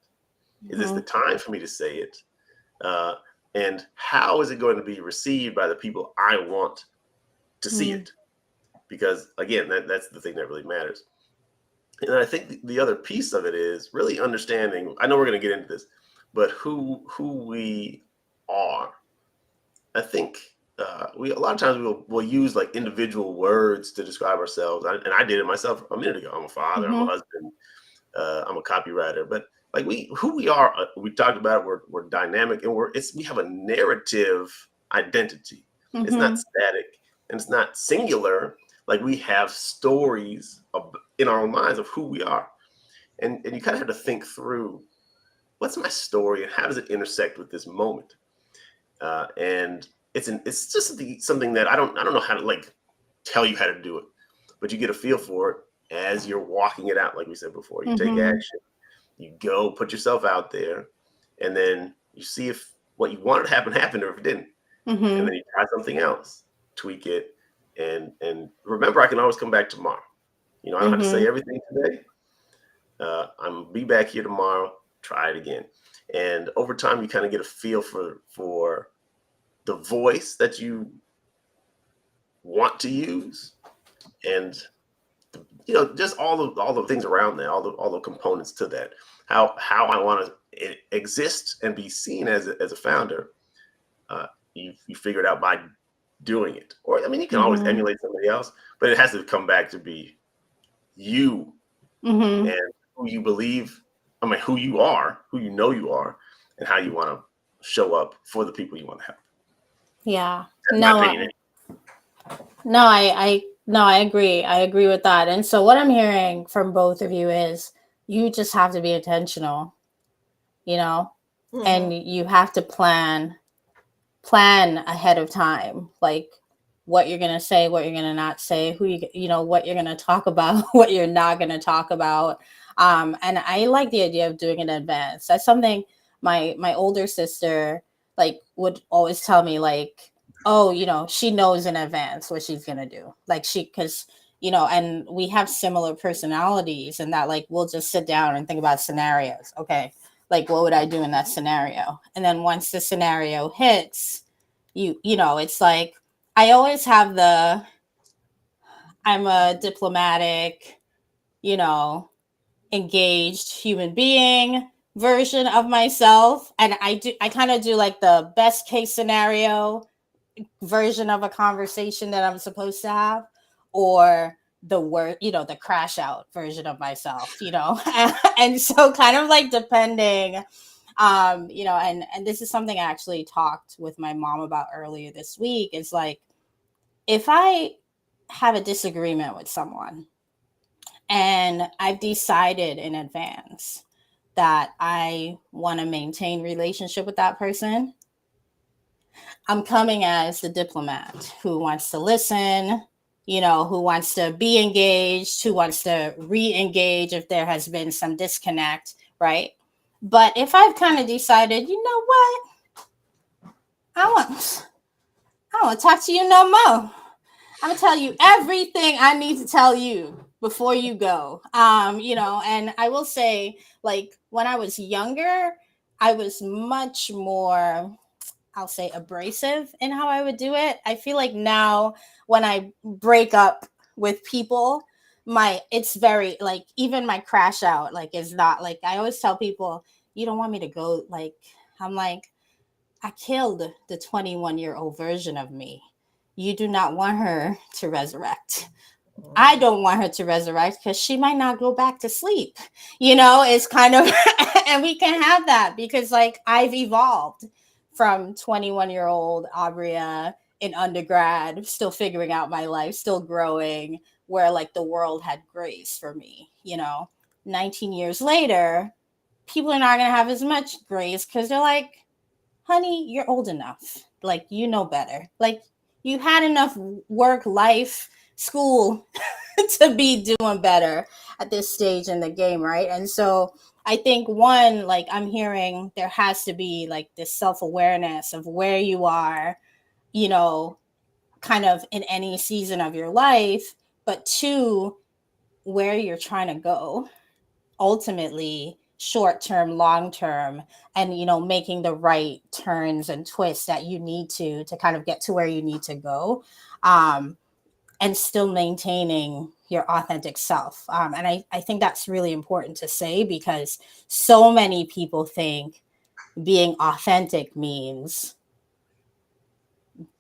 Speaker 3: Is this the time for me to say it? And how is it going to be received by the people I want to see it? Because, again, that's the thing that really matters. And I think the other piece of it is really understanding, I know we're going to get into this, but who we are. I think a lot of times we'll use like individual words to describe ourselves. And I did it myself a minute ago. I'm a father, I'm a husband, I'm a copywriter. But like who we are, we talked about it, we're dynamic, and we have a narrative identity. It's not static, and it's not singular. Like, we have stories in our own minds of who we are. And you kind of have to think through, what's my story and how does it intersect with this moment? And it's just something that I don't know how to like tell you how to do it, but you get a feel for it as you're walking it out. Like we said before, you take action, you go put yourself out there, and then you see if what you wanted to happen happened or if it didn't, and then you try something else, tweak it, and remember, I can always come back tomorrow. I don't have to say everything today. I'm be back here tomorrow. Try it again, and over time, you kind of get a feel for the voice that you want to use, and just all the things around that, all the components to that. How I want to exist and be seen as a founder. You figure it out by doing it, or I mean, you can always emulate somebody else, but it has to come back to be you and who you believe. I mean, who you are, who you know you are, and how you want to show up for the people you want to help.
Speaker 1: Yeah.
Speaker 3: That's my opinion.
Speaker 1: I agree. I agree with that. And so what I'm hearing from both of you is you just have to be intentional, and you have to plan ahead of time, like what you're going to say, what you're going to not say, what you're going to talk about, what you're not going to talk about. And I like the idea of doing it in advance. That's something my older sister like would always tell me, like, oh, she knows in advance what she's going to do. Like because, and we have similar personalities, and that like, we'll just sit down and think about scenarios. Okay. Like, what would I do in that scenario? And then once the scenario hits, it's like, I always have I'm a diplomatic, engaged human being version of myself. And I kind of do like the best case scenario version of a conversation that I'm supposed to have, or the crash out version of myself, and so kind of like depending, and this is something I actually talked with my mom about earlier this week. It's like, if I have a disagreement with someone and I've decided in advance that I want to maintain relationship with that person, I'm coming as the diplomat who wants to listen, who wants to be engaged, who wants to re-engage if there has been some disconnect, right? But if I've kind of decided, you know what, I want to talk to you no more. I'm gonna tell you everything I need to tell you before you go. And I will say, like, when I was younger, I was much more, I'll say, abrasive in how I would do it. I feel like now when I break up with people, it's very like, even my crash out, like, is not like, I always tell people, you don't want me to go, like, I'm like, I killed the 21-year-old version of me. You do not want her to resurrect. I don't want her to resurrect because she might not go back to sleep. It's kind of, and we can have that because, like, I've evolved from 21-year-old Aubria in undergrad, still figuring out my life, still growing, where like the world had grace for me. 19 years later, people are not going to have as much grace because they're like, honey, you're old enough. Like, you know better. Like, you had enough work, life, school to be doing better at this stage in the game, right? And so I think, one, like, I'm hearing there has to be like this self-awareness of where you are, kind of in any season of your life, but two, where you're trying to go ultimately, short term, long term, and making the right turns and twists that you need to kind of get to where you need to go, and still maintaining your authentic self. And I think that's really important to say, because so many people think being authentic means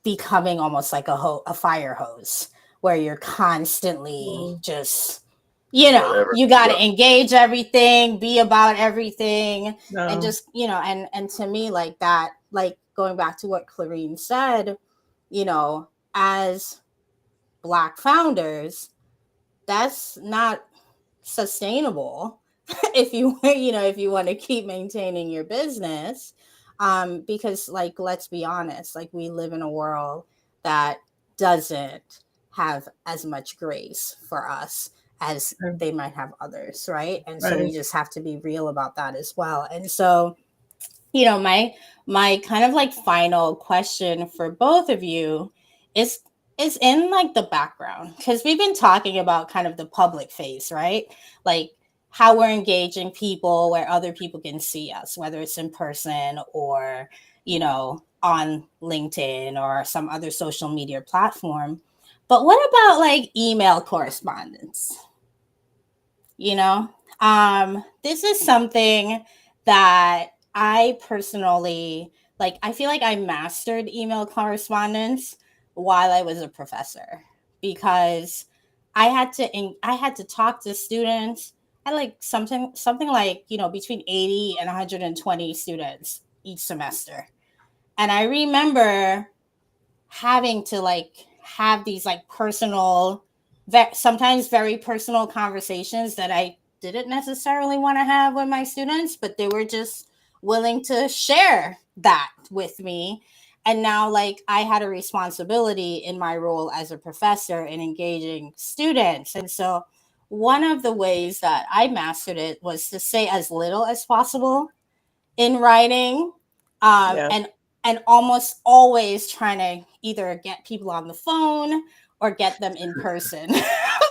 Speaker 1: becoming almost like a fire hose, where you're constantly just,
Speaker 3: Whatever.
Speaker 1: you got to
Speaker 3: Yep.
Speaker 1: engage everything, be about everything.
Speaker 2: No.
Speaker 1: And just, and to me, like that, like going back to what Clarene said, as Black founders, that's not sustainable if you want to keep maintaining your business. Because like, let's be honest, like we live in a world that doesn't have as much grace for us as they might have others, right? And so we
Speaker 2: Right.
Speaker 1: just have to be real about that as well. And so, my kind of like final question for both of you is is in like the background, because we've been talking about kind of the public face, right? Like how we're engaging people where other people can see us, whether it's in person or on LinkedIn or some other social media platform. But what about like email correspondence? you know this is something that I personally, like, I feel like I mastered email correspondence while I was a professor, because I had to talk to students. I had like something like, between 80 and 120 students each semester. And I remember having to like have these like personal, sometimes very personal conversations that I didn't necessarily want to have with my students, but they were just willing to share that with me. And now, like, I had a responsibility in my role as a professor in engaging students. And so, one of the ways that I mastered it was to say as little as possible in writing,
Speaker 2: Yeah.
Speaker 1: and almost always trying to either get people on the phone or get them in person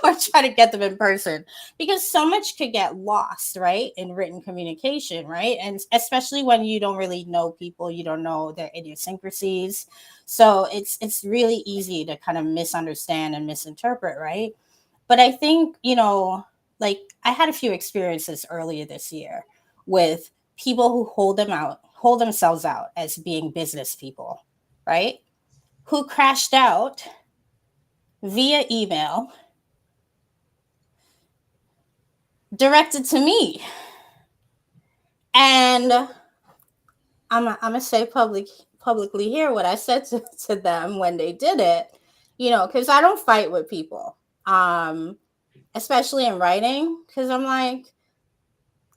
Speaker 1: or try to get them in person, because so much could get lost, right, in written communication, right? And especially when you don't really know people, you don't know their idiosyncrasies, so it's really easy to kind of misunderstand and misinterpret, right? But I think, like, I had a few experiences earlier this year with people who hold themselves out as being business people, right? Who crashed out via email directed to me. And I'm gonna say publicly here what I said to them when they did it, because I don't fight with people, especially in writing, because I'm like,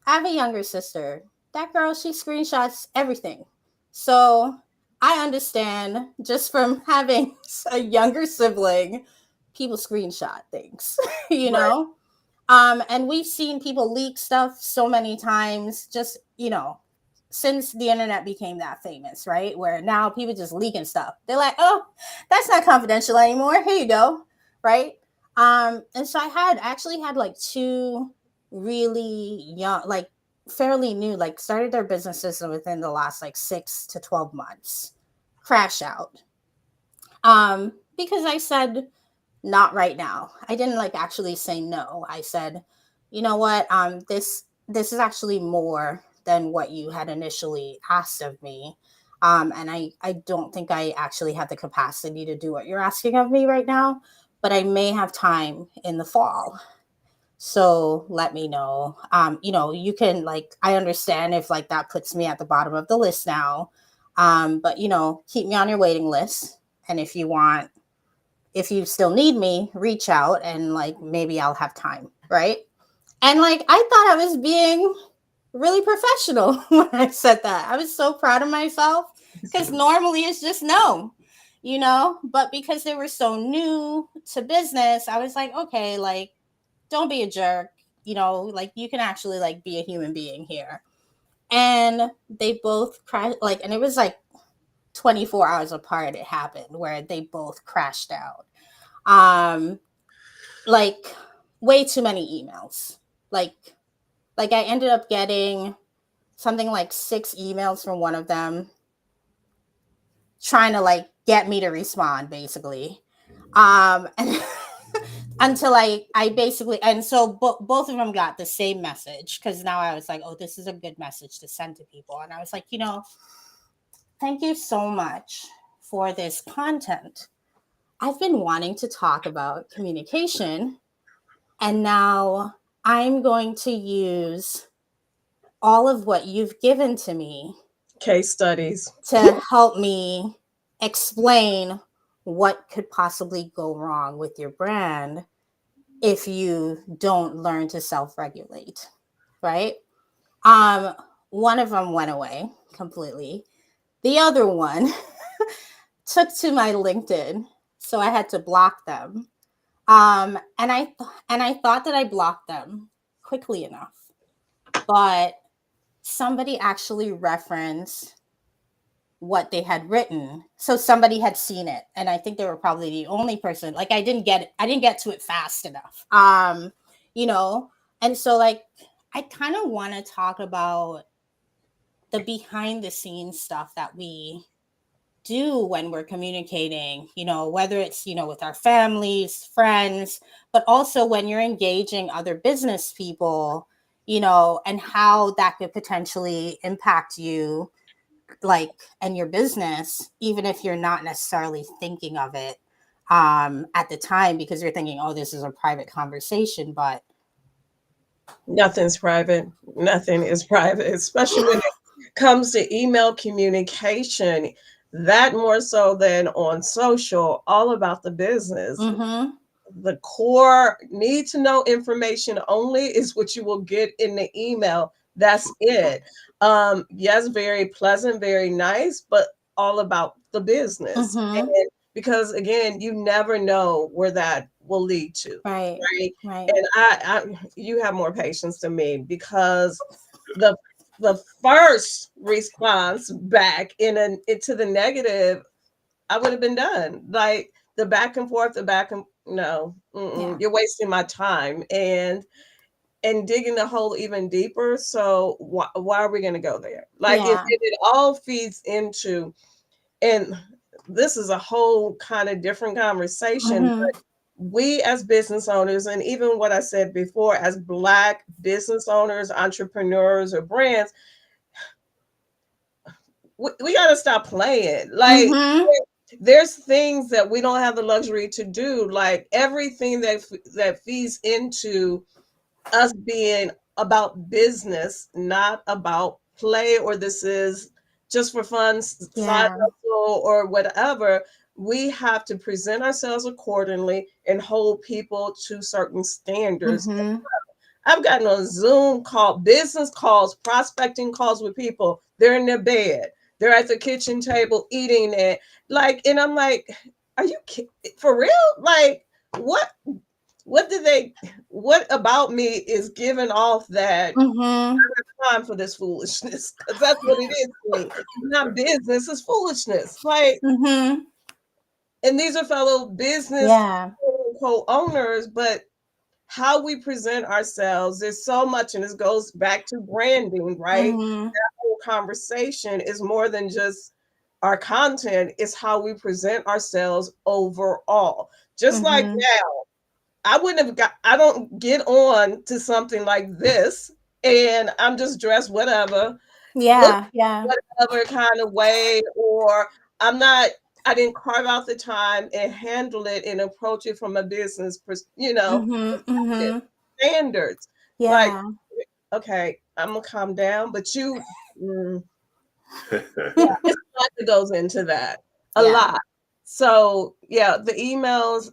Speaker 1: I have a younger sister. That girl, she screenshots everything. So I understand, just from having a younger sibling, people screenshot things, you
Speaker 2: Right.
Speaker 1: know? And we've seen people leak stuff so many times, just, since the internet became that famous, right? Where now people just leaking stuff. They're like, oh, that's not confidential anymore. Here you go. Right. And so actually had like two really young, like fairly new, like started their businesses within the last like 6 to 12 months, crash out. Because I said, not right now. I didn't like actually say no. I said, you know what? This is actually more than what you had initially asked of me. And I don't think I actually have the capacity to do what you're asking of me right now, but I may have time in the fall. So let me know. You can, like, I understand if like that puts me at the bottom of the list now. But keep me on your waiting list. And if you still need me, reach out and like maybe I'll have time, right? And like I thought I was being really professional when I said that. I was so proud of myself, because normally it's just no, but because they were so new to business, I was like, okay, like, don't be a jerk, like you can actually like be a human being here. And they both crashed, like, and it was like 24 hours apart it happened, where they both crashed out. um like, way too many emails. Like I ended up getting something like 6 emails from one of them trying to like get me to respond, basically. And until I basically, and so both of them got the same message, because now I was like, oh, this is a good message to send to people. And I was like, thank you so much for this content. I've been wanting to talk about communication, and now I'm going to use all of what you've given to me
Speaker 2: Case studies.
Speaker 1: to help me explain what could possibly go wrong with your brand if you don't learn to self-regulate, right? Um, One of them went away completely. The other one took to my LinkedIn, so I had to block them. And I thought that I blocked them quickly enough, but somebody actually referenced what they had written. So somebody had seen it, and I think they were probably the only person. Like I didn't get to it fast enough. You know, and so like I kind of want to talk about the behind the scenes stuff that we do when we're communicating, whether it's, with our families, friends, but also when you're engaging other business people, and how that could potentially impact you, like, and your business, even if you're not necessarily thinking of it at the time because you're thinking, oh, this is a private conversation, but
Speaker 2: Nothing's private. Nothing is private, especially when it comes to email communication. That more so than on social, all about the business.
Speaker 1: mm-hmm.
Speaker 2: The core need to know information only is what you will get in the email. That's it. Yes, very pleasant, very nice, but all about the business.
Speaker 1: Mm-hmm.
Speaker 2: And because again, you never know where that will lead to.
Speaker 1: Right.
Speaker 2: Right.
Speaker 1: Right.
Speaker 2: And you have more patience than me because the the first response back into the negative, I would have been done. Like the back and forth, the back and no,
Speaker 1: Yeah.
Speaker 2: you're wasting my time and digging the hole even deeper. So why are we going to go there? Like if
Speaker 1: Yeah.
Speaker 2: it all feeds into, and this is a whole kind of different conversation,
Speaker 1: Mm-hmm.
Speaker 2: but we as business owners, and even what I said before, as Black business owners, entrepreneurs, or brands, we got to stop playing. Like
Speaker 1: Mm-hmm.
Speaker 2: there's things that we don't have the luxury to do. Like everything that feeds into us being about business, not about play, or this is just for fun, side
Speaker 1: Yeah.
Speaker 2: hustle, or whatever. We have to present ourselves accordingly and hold people to certain standards.
Speaker 1: Mm-hmm.
Speaker 2: I've gotten on Zoom call, business calls, prospecting calls with people. They're in their bed. They're at the kitchen table eating it. Like, and I'm like, are you for real? Like, what did they, what about me is giving off that
Speaker 1: Mm-hmm.
Speaker 2: time for this foolishness? Because that's what it is to me. It's not business, it's foolishness. Like,
Speaker 1: Mm-hmm.
Speaker 2: and these are fellow business
Speaker 1: Yeah.
Speaker 2: co-owners, but how we present ourselves, there's so much, and this goes back to branding, right?
Speaker 1: Mm-hmm.
Speaker 2: That whole conversation is more than just our content, it's how we present ourselves overall. Just like
Speaker 1: Mm-hmm.
Speaker 2: now, I don't get on to something like this and I'm just dressed whatever, look
Speaker 1: Yeah. Yeah.
Speaker 2: whatever kind of way, or I'm not, I didn't carve out the time and handle it and approach it from a business,
Speaker 1: Mm-hmm. Mm-hmm.
Speaker 2: standards. Like,
Speaker 1: Yeah.
Speaker 2: okay, I'm gonna calm down, but mm, yeah,
Speaker 1: Yeah.
Speaker 2: it's a lot that goes into that, a lot. So yeah, the emails,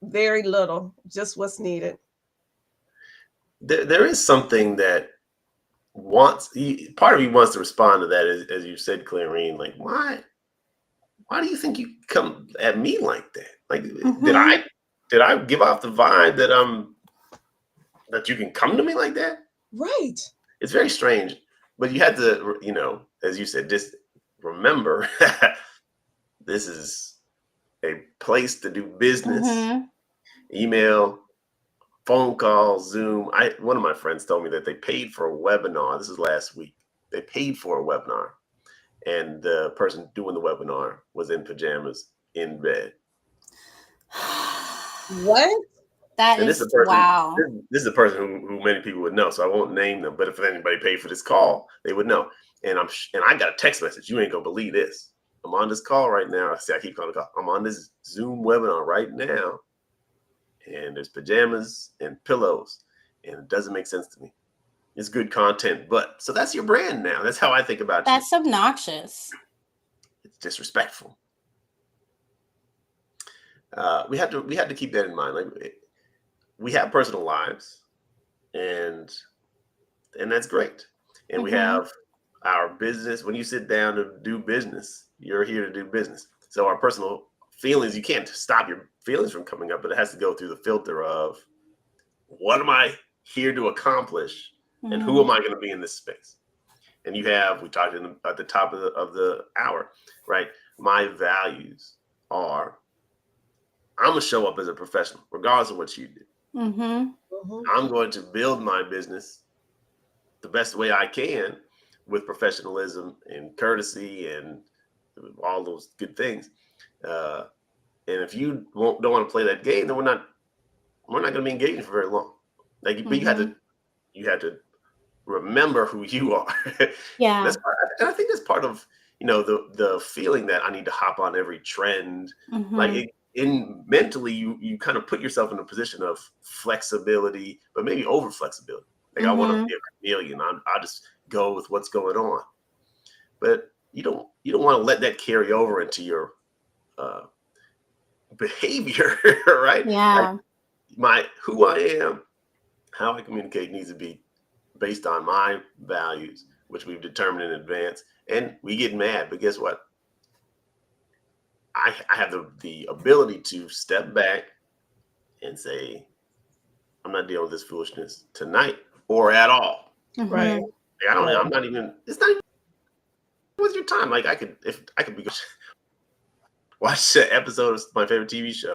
Speaker 2: very little, just what's needed.
Speaker 3: There is something that part of me wants to respond to that, as you said, Clarene. Like, why do you think you come at me like that? Like,
Speaker 1: Mm-hmm.
Speaker 3: did I give off the vibe that you can come to me like that?
Speaker 2: Right.
Speaker 3: It's very strange, but you had to, as you said, just remember this is a place to do business.
Speaker 1: Mm-hmm.
Speaker 3: Email, phone calls, Zoom. One of my friends told me that they paid for a webinar. This is last week. They paid for a webinar, and the person doing the webinar was in pajamas in bed.
Speaker 2: What?
Speaker 1: That
Speaker 3: And this is
Speaker 1: is
Speaker 3: a person.
Speaker 1: wow.
Speaker 3: This is a person who many people would know, so I won't name them. But if anybody paid for this call, they would know. And I got a text message. You ain't gonna believe this. I'm on this call right now. I keep calling the call. I'm on this Zoom webinar right now, and there's pajamas and pillows, and it doesn't make sense to me. It's good content, but so that's your brand now. That's how I think about you.
Speaker 1: That's obnoxious.
Speaker 3: It's disrespectful. We have to keep that in mind. Like, we have personal lives, and that's great. And we
Speaker 1: Mm-hmm.
Speaker 3: have our business, when you sit down to do business, you're here to do business. So our personal feelings, you can't stop your feelings from coming up, but it has to go through the filter of what am I here to accomplish, and who am I going to be in this space? And we talked at the top of the hour, right? My values are, I'm going to show up as a professional, regardless of what you do. I'm going to build my business the best way I can with professionalism and courtesy and all those good things. And if you don't want to play that game, then we're not going to be engaging for very long. Like, but you had to remember who you are.
Speaker 1: Yeah.
Speaker 3: And I think that's part of, the feeling that I need to hop on every trend. Like, mentally, you kind of put yourself in a position of flexibility, but maybe over flexibility. Like, I want to be a chameleon. I'll just go with what's going on. But you don't want to let that carry over into your behavior, right?
Speaker 1: Yeah.
Speaker 3: Like, who I am, how I communicate needs to be based on my values, which we've determined in advance. And we get mad, but guess what? I have the ability to step back and say, I'm not dealing with this foolishness tonight or at all.
Speaker 2: Right.
Speaker 3: I'm not even, it's not even worth your time. Like, I could be watch an episode of my favorite TV show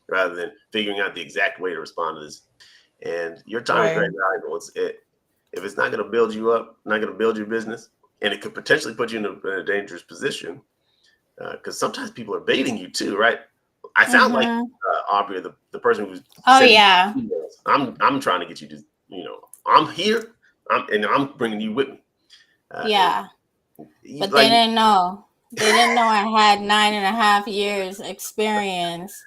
Speaker 3: rather than figuring out the exact way to respond to this. And your time is very valuable. If it's not going to build you up, not going to build your business, and it could potentially put you in a dangerous position, because sometimes people are baiting you too, right? I sound like Aubria, the person who's emails. I'm trying to get you to, I'm here, I'm bringing you with me.
Speaker 1: But they didn't know. They didn't know I had 9.5 years experience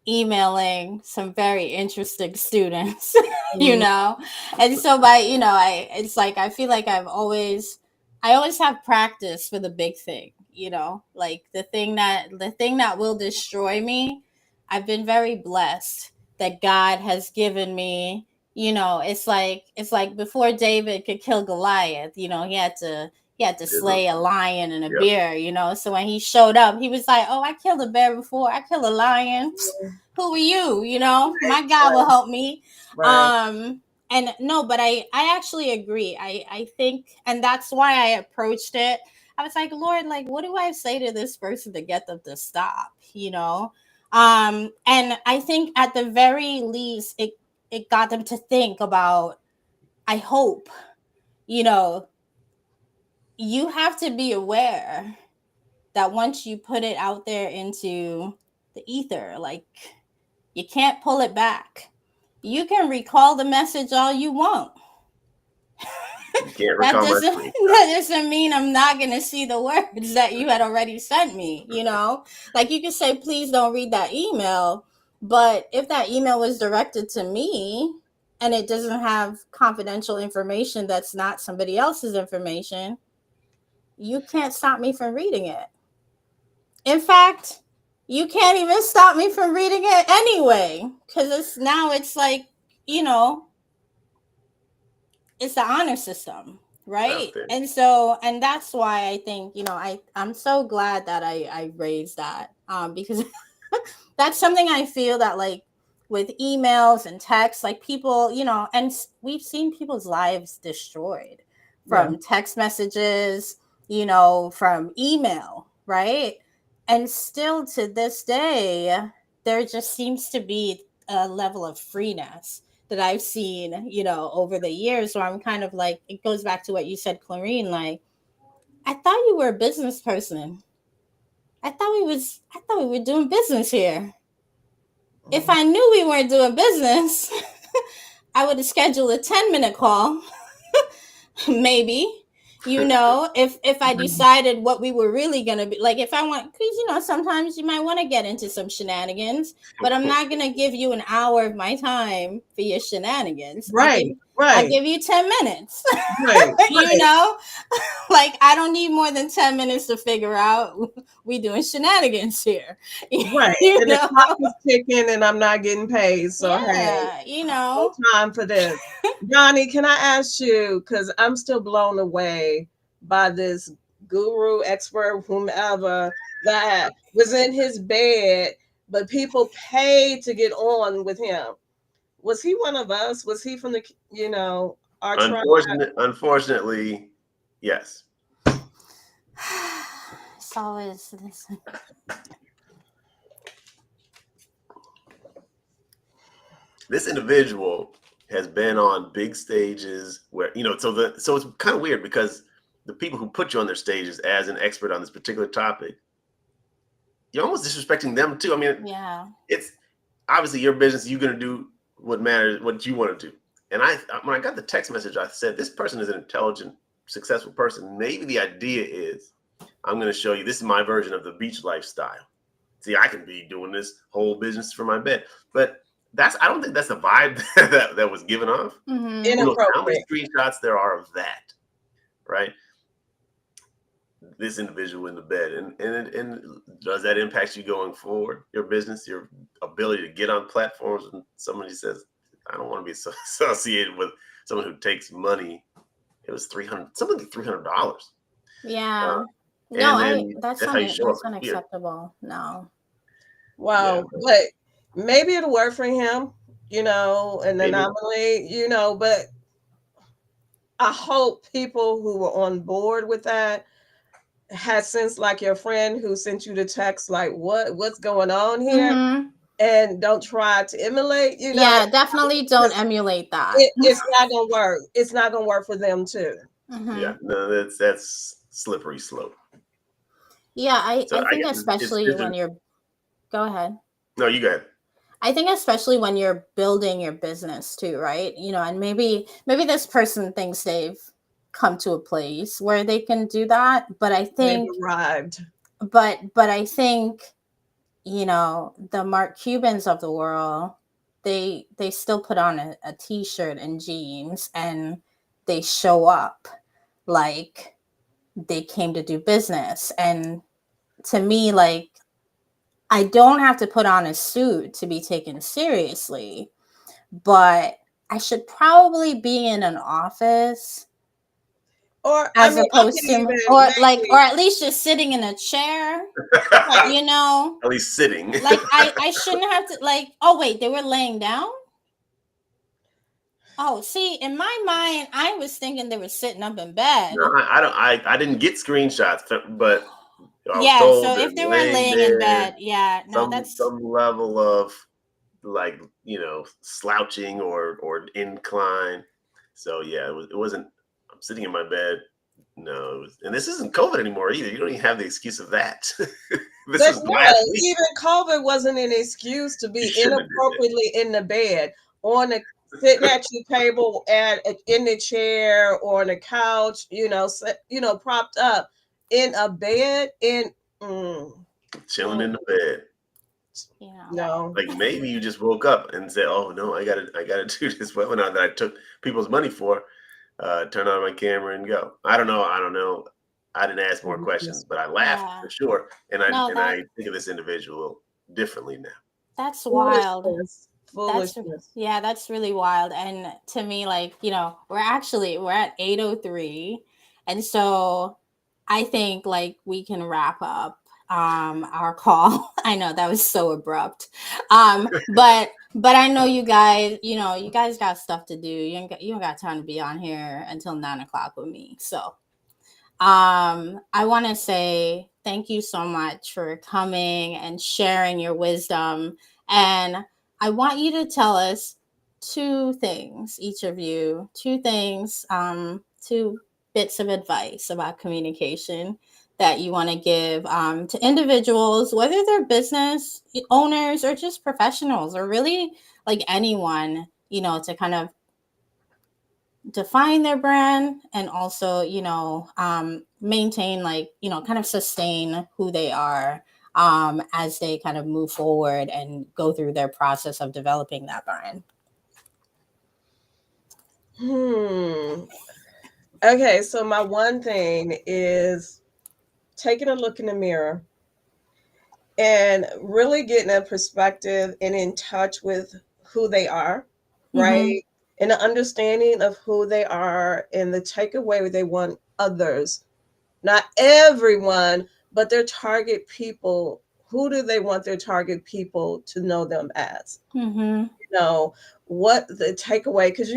Speaker 1: emailing some very interesting students, and so it's like I feel like I always have practice for the big thing, like the thing that will destroy me. I've been very blessed that God has given me, it's like before David could kill Goliath, he had to slay a lion and a bear, so when he showed up, he was like, oh, I killed a bear before, I killed a lion. Who are you? My God will help me. And no, but I actually agree. I think, and that's why I approached it. I was like, Lord, like, what do I say to this person to get them to stop? And I think at the very least, it got them to think about, I hope, you have to be aware that once you put it out there into the ether, like, you can't pull it back. You can recall the message all you want.
Speaker 3: That
Speaker 1: doesn't mean I'm not going to see the words that you had already sent me, Like, you could say, please don't read that email. But if that email was directed to me and it doesn't have confidential information that's not somebody else's information, you can't stop me from reading it. In fact, you can't even stop me from reading it anyway, because it's like, it's the honor system, right? And that's why I think, I'm so glad that I raised that, because that's something I feel that, like, with emails and texts, like, people, and we've seen people's lives destroyed from text messages, from email, right? And still to this day, there just seems to be a level of freeness that I've seen, over the years, where I'm kind of like, it goes back to what you said, Clarene, like, I thought you were a business person. I thought we were doing business here. If I knew we weren't doing business, I would have scheduled a 10-minute call, maybe. If I decided what we were really going to be, like, if I want, because, sometimes you might want to get into some shenanigans, but I'm not going to give you an hour of my time for your shenanigans. I'll give you 10 minutes, like, I don't need more than 10 minutes to figure out we doing shenanigans here.
Speaker 2: Right. And the clock is ticking and I'm not getting paid. So, hey, no time for this. Donnie, can I ask you, because I'm still blown away by this guru, expert, whomever that was in his bed, but people paid to get on with him. Was he one of us? Was he from the, our tribe?
Speaker 3: Unfortunately, yes.
Speaker 1: It's always this.
Speaker 3: This individual has been on big stages where, so it's kind of weird because the people who put you on their stages as an expert on this particular topic, you're almost disrespecting them too. I mean,
Speaker 1: Yeah.
Speaker 3: it's obviously your business. You're going to do what matters, what you want to do. And when I got the text message, I said, this person is an intelligent, successful person. Maybe the idea is, I'm going to show you, this is my version of the beach lifestyle. See, I can be doing this whole business from my bed. But I don't think that's the vibe that was given off.
Speaker 1: Mm-hmm.
Speaker 3: Who knows how many
Speaker 2: Inappropriate.
Speaker 3: screenshots there are of that, right? This individual in the bed. And does that impact you going forward, your business, your ability to get on platforms when somebody says, I don't want to be associated with someone who takes money? It was $300.
Speaker 1: Yeah. No,
Speaker 3: That's how you show up
Speaker 1: that's
Speaker 3: here.
Speaker 1: unacceptable. No.
Speaker 2: Wow.
Speaker 3: Yeah.
Speaker 2: But maybe it'll work for him, an
Speaker 3: Maybe.
Speaker 2: anomaly, but I hope people who were on board with that had sense, like your friend who sent you the text, like, what's going on here?
Speaker 1: Mm-hmm.
Speaker 2: And don't try to emulate,
Speaker 1: Yeah, definitely don't emulate that.
Speaker 2: it's not gonna work. It's not gonna work for them too.
Speaker 1: Mm-hmm.
Speaker 3: Yeah, no, that's slippery slope.
Speaker 1: Yeah,
Speaker 3: So
Speaker 1: I think
Speaker 3: guess
Speaker 1: especially when you're, go ahead.
Speaker 3: No, you go ahead.
Speaker 1: I think especially when you're building your business too, right? And maybe this person thinks they've come to a place where they can do that, but I
Speaker 2: They've
Speaker 1: think,
Speaker 2: arrived.
Speaker 1: but I think, the Mark Cubans of the world, they still put on a t-shirt and jeans and they show up like they came to do business. And to me, like, I don't have to put on a suit to be taken seriously, but I should probably be in an office
Speaker 2: Or I
Speaker 1: as
Speaker 2: mean, I
Speaker 1: opposed
Speaker 2: can
Speaker 1: to,
Speaker 2: even
Speaker 1: or
Speaker 2: maybe
Speaker 1: at least just sitting in a chair,
Speaker 2: right.
Speaker 3: At least sitting.
Speaker 1: like I shouldn't have to, like, oh wait, they were laying down. Oh, see, in my mind, I was thinking they were sitting up in bed.
Speaker 3: No, I didn't get screenshots, but I was
Speaker 1: Yeah,
Speaker 3: told
Speaker 1: so
Speaker 3: they're
Speaker 1: if they were
Speaker 3: laying
Speaker 1: laying in
Speaker 3: there,
Speaker 1: bed, yeah, no,
Speaker 3: some
Speaker 1: that's,
Speaker 3: level of, like, slouching or incline. So yeah, it wasn't. I'm sitting in my bed. No, and this isn't COVID anymore either. You don't even have the excuse of that. This
Speaker 2: But
Speaker 3: was last
Speaker 2: no,
Speaker 3: week.
Speaker 2: even COVID wasn't an excuse to
Speaker 3: You
Speaker 2: be
Speaker 3: shouldn't have did that.
Speaker 2: inappropriately in the bed, on the sitting at your table, in the chair or on the couch, propped up in a bed.
Speaker 3: Chilling in the bed.
Speaker 1: yeah.
Speaker 2: No.
Speaker 3: Like, maybe you just woke up and said, "Oh no, I gotta do this webinar that I took people's money for. Turn on my camera and go." I don't know. I didn't ask more questions, but I laughed
Speaker 1: Yeah.
Speaker 3: for sure. And
Speaker 1: No,
Speaker 3: I think of this individual differently now.
Speaker 1: that's wild.
Speaker 2: Foolishness.
Speaker 1: That's really wild. And to me, like, we're at 8:03. And so I think, like, we can wrap up our call. I know that was so abrupt. But I know you guys, you guys got stuff to do. You don't got time to be on here until 9 o'clock with me. So I want to say thank you so much for coming and sharing your wisdom. And I want you to tell us two things, each of you, two bits of advice about communication that you want to give to individuals, whether they're business owners or just professionals, or really like anyone, to kind of define their brand and also maintain, like, kind of sustain who they are as they kind of move forward and go through their process of developing that brand.
Speaker 2: Okay, so my one thing is taking a look in the mirror and really getting a perspective and in touch with who they are, right?
Speaker 1: Mm-hmm.
Speaker 2: And the understanding of who they are and the takeaway they want others Not everyone, but their target people. Who do they want their target people to know them as?
Speaker 1: Mm-hmm.
Speaker 2: Know what the takeaway, because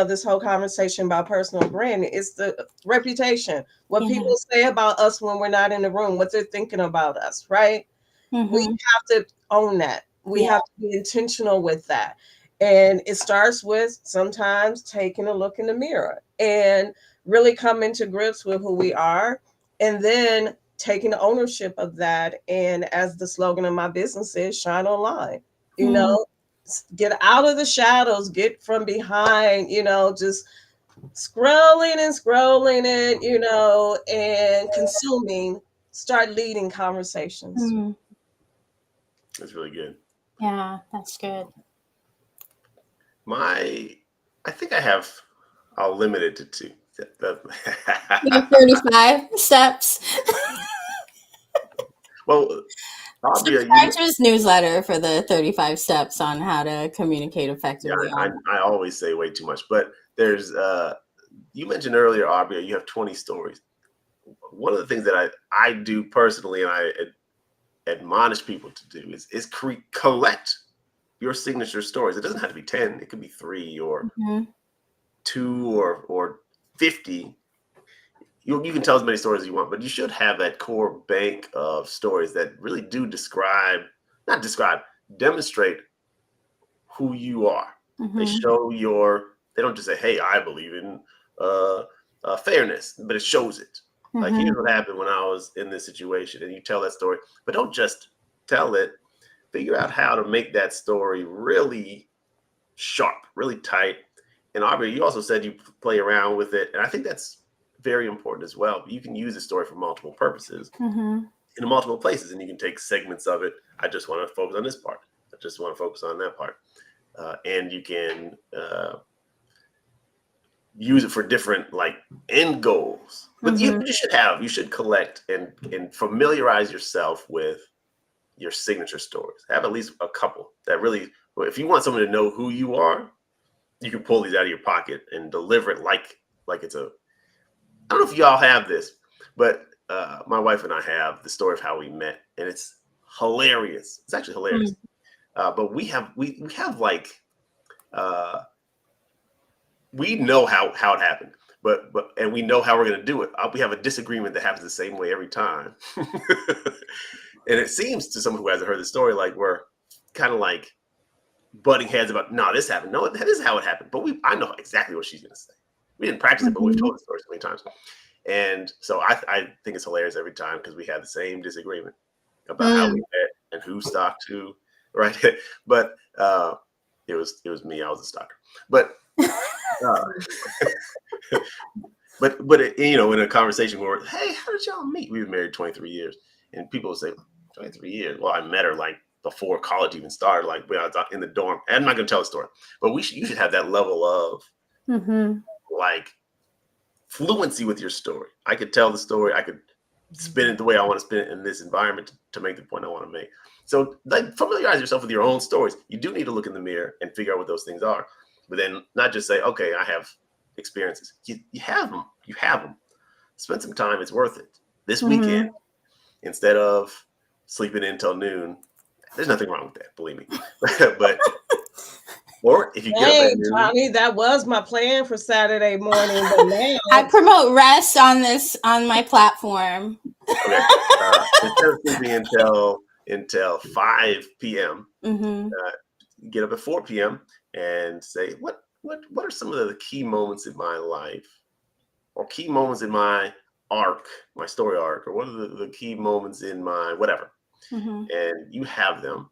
Speaker 2: this whole conversation about personal branding is the reputation, what
Speaker 1: Yeah.
Speaker 2: people say about us when we're not in the room, what they're thinking about us, right? We
Speaker 1: Mm-hmm.
Speaker 2: have to own that. We
Speaker 1: Yeah.
Speaker 2: have to be intentional with that. And it starts with sometimes taking a look in the mirror and really coming to grips with who we are, and then taking ownership of that. And as the slogan of my business is, shine online. You
Speaker 1: Mm-hmm.
Speaker 2: know, get out of the shadows, get from behind, just scrolling it, and consuming, start leading conversations.
Speaker 1: Mm-hmm.
Speaker 3: That's really good.
Speaker 1: Yeah, that's good.
Speaker 3: I think I'll limit it to two.
Speaker 1: You have 35 steps.
Speaker 3: Well, Aubria,
Speaker 1: Subscribe to his newsletter for the 35 steps on how to communicate
Speaker 3: yeah,
Speaker 1: effectively
Speaker 3: I,
Speaker 1: online.
Speaker 3: I always say way too much, but there's, you mentioned earlier, Aubria, you have 20 stories. One of the things that I do personally, and I admonish people to do is collect your signature stories. It doesn't have to be 10. It could be 3 or
Speaker 1: Mm-hmm.
Speaker 3: 2 or 50. You can tell as many stories as you want, but you should have that core bank of stories that really do demonstrate who you are. They
Speaker 1: Mm-hmm.
Speaker 3: show they don't just say, hey, I believe in fairness, but it shows it. Like,
Speaker 1: Mm-hmm.
Speaker 3: here's what happened when I was in this situation, and you tell that story, but don't just tell it. Figure out how to make that story really sharp, really tight. And Aubrey, you also said you play around with it, and I think that's very important as well. You can use the story for multiple purposes
Speaker 1: Mm-hmm.
Speaker 3: in multiple places, and you can take segments of it. I just want to focus on this part. I just want to focus on that part, and you can use it for different like end goals. But
Speaker 1: Mm-hmm.
Speaker 3: you should collect and familiarize yourself with your signature stories. Have at least a couple that really, if you want someone to know who you are, you can pull these out of your pocket and deliver it like it's a. I don't know if y'all have this, but my wife and I have the story of how we met, and it's hilarious. It's actually hilarious. But we have like uh, we know how it happened, but and we know how we're going to do it. We have a disagreement that happens the same way every time, and it seems to someone who hasn't heard the story like we're kind of like butting heads about no, this happened. No, that is how it happened. But I know exactly what she's going to say. We didn't practice it, but we've
Speaker 1: Mm-hmm.
Speaker 3: told the story so many times. And so I think it's hilarious every time because we had the same disagreement about how we met and who stalked who, right? But it was me. I was a stalker. But uh, but in a conversation where, hey, how did y'all meet? We've been married 23 years, and people will say 23 years. Well, I met her like before college even started, like when I was in the dorm. And I'm not going to tell a story, but you should have that level of
Speaker 1: Mm-hmm.
Speaker 3: like fluency with your story. I could tell the story. I could spin it the way I want to spin it in this environment to make the point I want to make. So like familiarize yourself with your own stories. You do need to look in the mirror and figure out what those things are, but then not just say, okay, I have experiences. You have them. You have them. Spend some time. It's worth it. This weekend,
Speaker 1: Mm-hmm.
Speaker 3: instead of sleeping until noon, there's nothing wrong with that, believe me. but or if you get up at
Speaker 2: Hey,
Speaker 3: noon,
Speaker 2: Donnie, that was my plan for Saturday morning, but
Speaker 1: I
Speaker 2: now
Speaker 1: promote rest on my platform.
Speaker 3: okay, instead of sleeping until 5 p.m.,
Speaker 1: Mm-hmm.
Speaker 3: get up at 4 p.m. and say what are some of the key moments in my life or key moments in my arc, my story arc, or what are the key moments in my whatever,
Speaker 1: Mm-hmm.
Speaker 3: and you have them,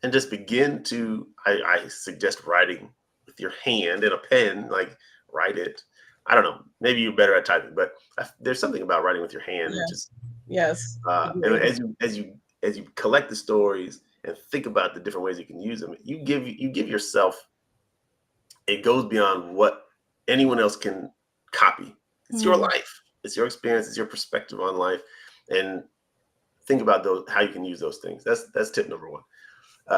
Speaker 3: and just begin to. I suggest writing with your hand and a pen, like write it. I don't know. Maybe you're better at typing, but there's something about writing with your hand that
Speaker 2: yeah,
Speaker 3: just
Speaker 2: yes,
Speaker 3: and
Speaker 2: agree.
Speaker 3: as you collect the stories and think about the different ways you can use them, you give yourself. It goes beyond what anyone else can copy. It's your
Speaker 1: Mm-hmm.
Speaker 3: life. It's your experience. It's your perspective on life, and think about those how you can use those things. That's tip number one.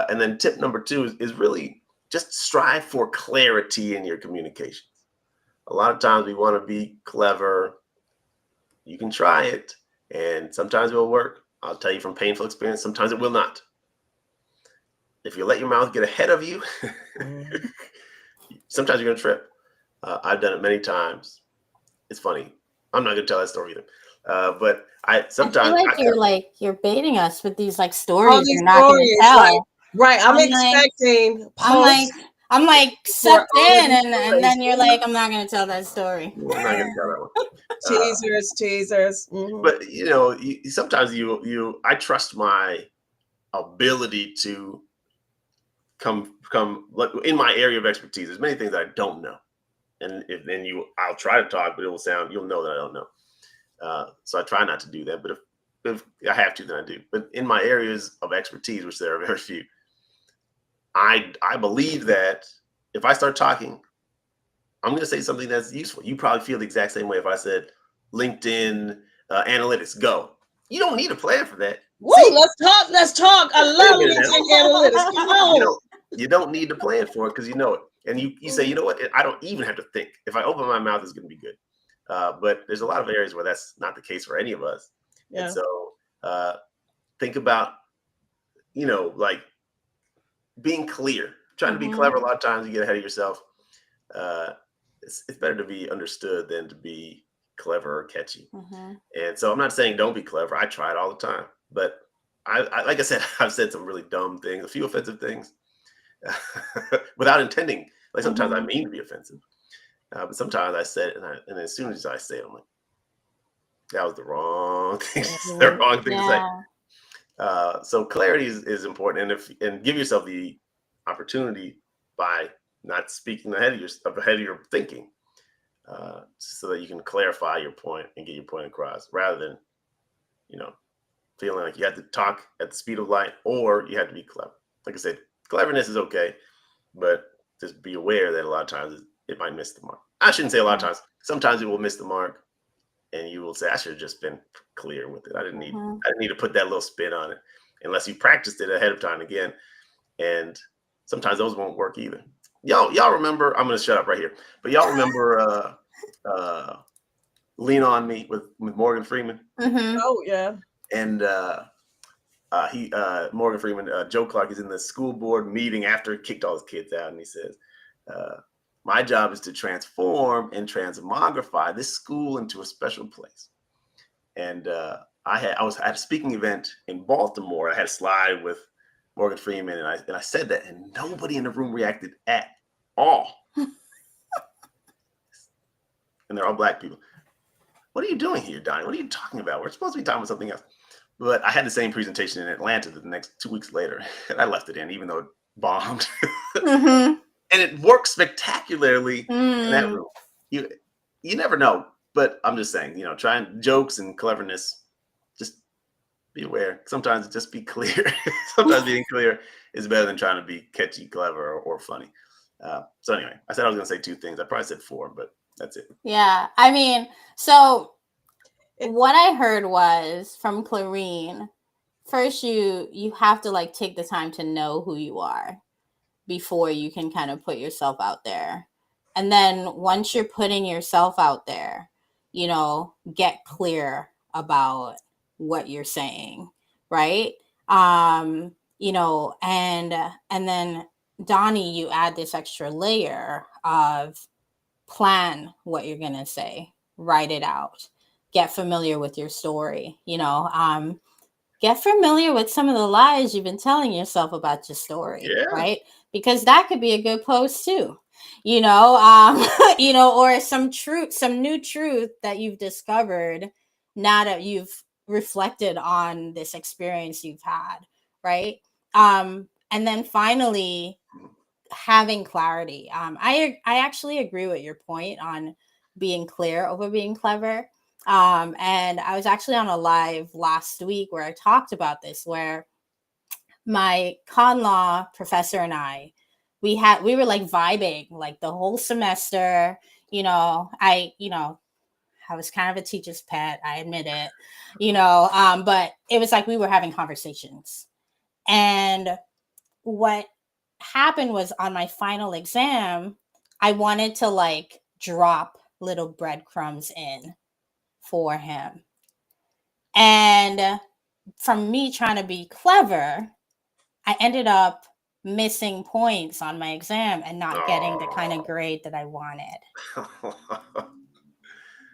Speaker 3: And then tip number two is really just strive for clarity in your communications. A lot of times we want to be clever, You can try it, and sometimes it will work. I'll tell you from painful experience, sometimes it will not. If you let your mouth get ahead of you, sometimes you're going to trip. I've done it many times. It's funny. I'm not going to tell that story either. But I
Speaker 1: feel
Speaker 3: sometimes
Speaker 1: like you're baiting us with these like
Speaker 2: All
Speaker 1: stories
Speaker 2: these
Speaker 1: you're not going to
Speaker 2: stories, like,
Speaker 1: tell.
Speaker 2: right. I'm
Speaker 1: I'm like,
Speaker 2: expecting
Speaker 1: I'm like,
Speaker 2: posts
Speaker 1: I'm like
Speaker 2: for
Speaker 1: sucked
Speaker 2: all of
Speaker 1: in,
Speaker 2: these
Speaker 1: and
Speaker 2: stories.
Speaker 1: then you're like, I'm not going to tell that story.
Speaker 3: I'm not going to tell that one.
Speaker 2: Teasers.
Speaker 3: But sometimes I trust my ability to come in my area of expertise. There's many things that I don't know, and I'll try to talk, but you'll know that I don't know. So I try not to do that. But if I have to, then I do. But in my areas of expertise, which there are very few, I believe that if I start talking, I'm going to say something that's useful. You probably feel the exact same way if I said LinkedIn analytics, go. You don't need a plan for that.
Speaker 2: Woo,
Speaker 3: See,
Speaker 2: let's talk. I
Speaker 3: wait a
Speaker 2: love
Speaker 3: minute now.
Speaker 2: LinkedIn analytics. Come on.
Speaker 3: You don't need to plan for it because you know it. And you say, you know what? I don't even have to think. If I open my mouth, it's going to be good. But there's a lot of areas where that's not the case for any of us.
Speaker 2: Yeah.
Speaker 3: And so think about, like being clear. Trying to be clever, a lot of times you get ahead of yourself. It's better to be understood than to be clever or catchy. And so I'm not saying don't be clever. I try it all the time. But I like I said, I've said some really dumb things, a few offensive things without intending. Like sometimes I mean to be offensive. But sometimes I said it, and as soon as I say it, I'm like, that was the wrong thing, the wrong thing to say. So clarity is important, and give yourself the opportunity by not speaking ahead of your thinking, so that you can clarify your point and get your point across, rather than feeling like you have to talk at the speed of light or you have to be clever. Like I said, cleverness is okay, but just be aware that a lot of times it might miss the mark. I shouldn't say a lot of times. Sometimes it will miss the mark, and you will say, "I should have just been clear with it. I didn't need to put that little spin on it," unless you practiced it ahead of time again. And sometimes those won't work either. Y'all remember? I'm gonna shut up right here. But y'all remember "Lean on Me" with Morgan Freeman?
Speaker 2: Oh yeah.
Speaker 3: And Morgan Freeman, Joe Clark is in the school board meeting after he kicked all his kids out, and he says, "My job is to transform and transmogrify this school into a special place." And I had a speaking event in Baltimore. I had a slide with Morgan Freeman, and I said that, and nobody in the room reacted at all. And they're all Black people. What are you doing here, Donnie? What are you talking about? We're supposed to be talking about something else. But I had the same presentation in Atlanta the next 2 weeks later, and I left it in, even though it bombed. And it worked spectacularly in that room. You never know, but I'm just saying, trying jokes and cleverness, just be aware. Sometimes just be clear. Sometimes being clear is better than trying to be catchy, clever, or funny. So anyway, I said I was going to say 2 things. I probably said 4, but that's it.
Speaker 1: Yeah, I mean, so what I heard was from Clarene, first you have to like take the time to know who you are before you can kind of put yourself out there. And then once you're putting yourself out there, get clear about what you're saying, right? And then Donnie, you add this extra layer of plan what you're going to say, write it out, get familiar with your story, get familiar with some of the lies you've been telling yourself about your story, right? Because that could be a good post too, or some new truth that you've discovered now that you've reflected on this experience you've had, right? And then finally, having clarity. I actually agree with your point on being clear over being clever. And I was actually on a live last week where I talked about this, where my con law professor and we were like vibing like the whole semester. I was kind of a teacher's pet, I admit it, but it was like we were having conversations. And what happened was, on my final exam, I wanted to like drop little breadcrumbs in for him. And from me trying to be clever, I ended up missing points on my exam and not getting the kind of grade that I wanted.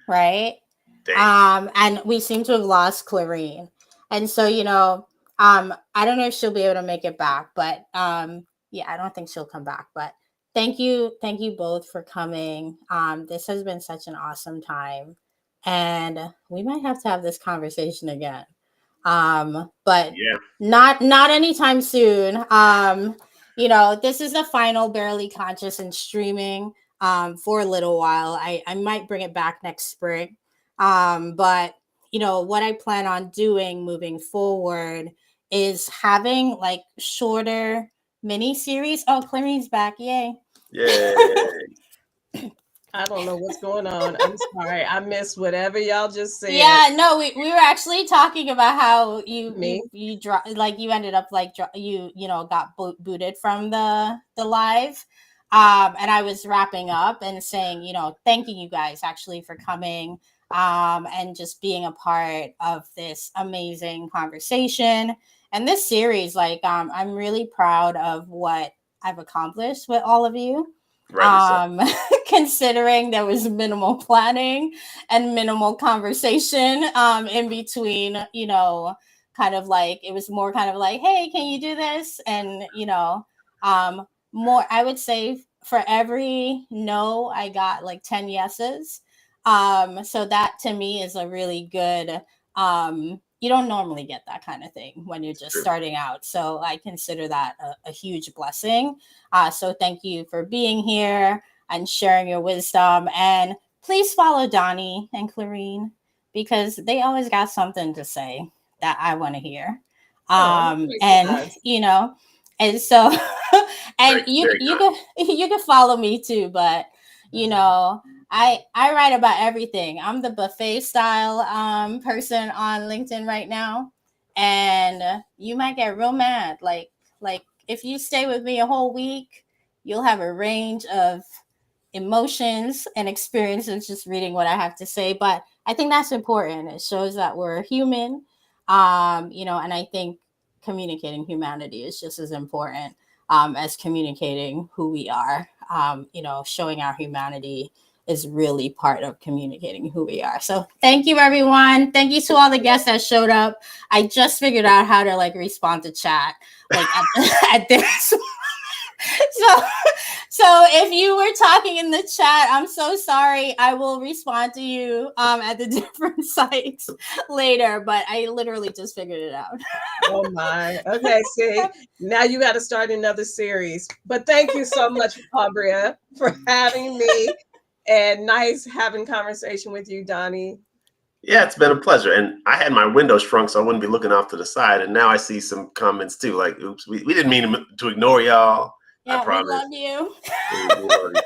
Speaker 1: Right? And we seem to have lost Clarene. And so, I don't know if she'll be able to make it back, but yeah, I don't think she'll come back. But thank you both for coming. This has been such an awesome time. And we might have to have this conversation again. But
Speaker 3: yeah.
Speaker 1: not anytime soon. This is the final Barely Conscious and streaming for a little while. I might bring it back next spring. But what I plan on doing moving forward is having like shorter mini series. Oh, Clarene's back. Yay.
Speaker 2: I don't know what's going on. I'm sorry. I missed whatever y'all just said.
Speaker 1: Yeah, no, we were actually talking about how you ended up got booted from the live. And I was wrapping up and saying, thanking you guys actually for coming and just being a part of this amazing conversation and this series. I'm really proud of what I've accomplished with all of you. Considering there was minimal planning and minimal conversation in between, kind of like it was more kind of like, hey, can you do this? And more, I would say for every no, I got like 10 yeses. So that to me is a really good you don't normally get that kind of thing when you're just starting out. So I consider that a huge blessing. So thank you for being here and sharing your wisdom. And please follow Donnie and Clarene because they always got something to say that I want to hear. And so and you can follow me too, but I write about everything. I'm the buffet style person on LinkedIn right now, and you might get real mad. Like if you stay with me a whole week, you'll have a range of emotions and experiences just reading what I have to say. But I think that's important. It shows that we're human, and I think communicating humanity is just as important as communicating who we are. Showing our humanity is really part of communicating who we are. So thank you, everyone. Thank you to all the guests that showed up. I just figured out how to respond to chat at this. So if you were talking in the chat, I'm so sorry. I will respond to you at the different sites later, but I literally just figured it out.
Speaker 2: Oh my. Okay, see, now you got to start another series. But thank you so much, Aubria, for having me. And nice having conversation with you, Donnie.
Speaker 3: Yeah, it's been a pleasure. And I had my window shrunk so I wouldn't be looking off to the side. And now I see some comments too. Like, oops, we didn't mean to ignore y'all.
Speaker 1: Yeah,
Speaker 3: I promise.
Speaker 1: We love you.
Speaker 3: We love you.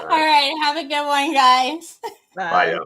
Speaker 1: All right. Have a good one, guys.
Speaker 2: Bye.
Speaker 3: Bye, y'all.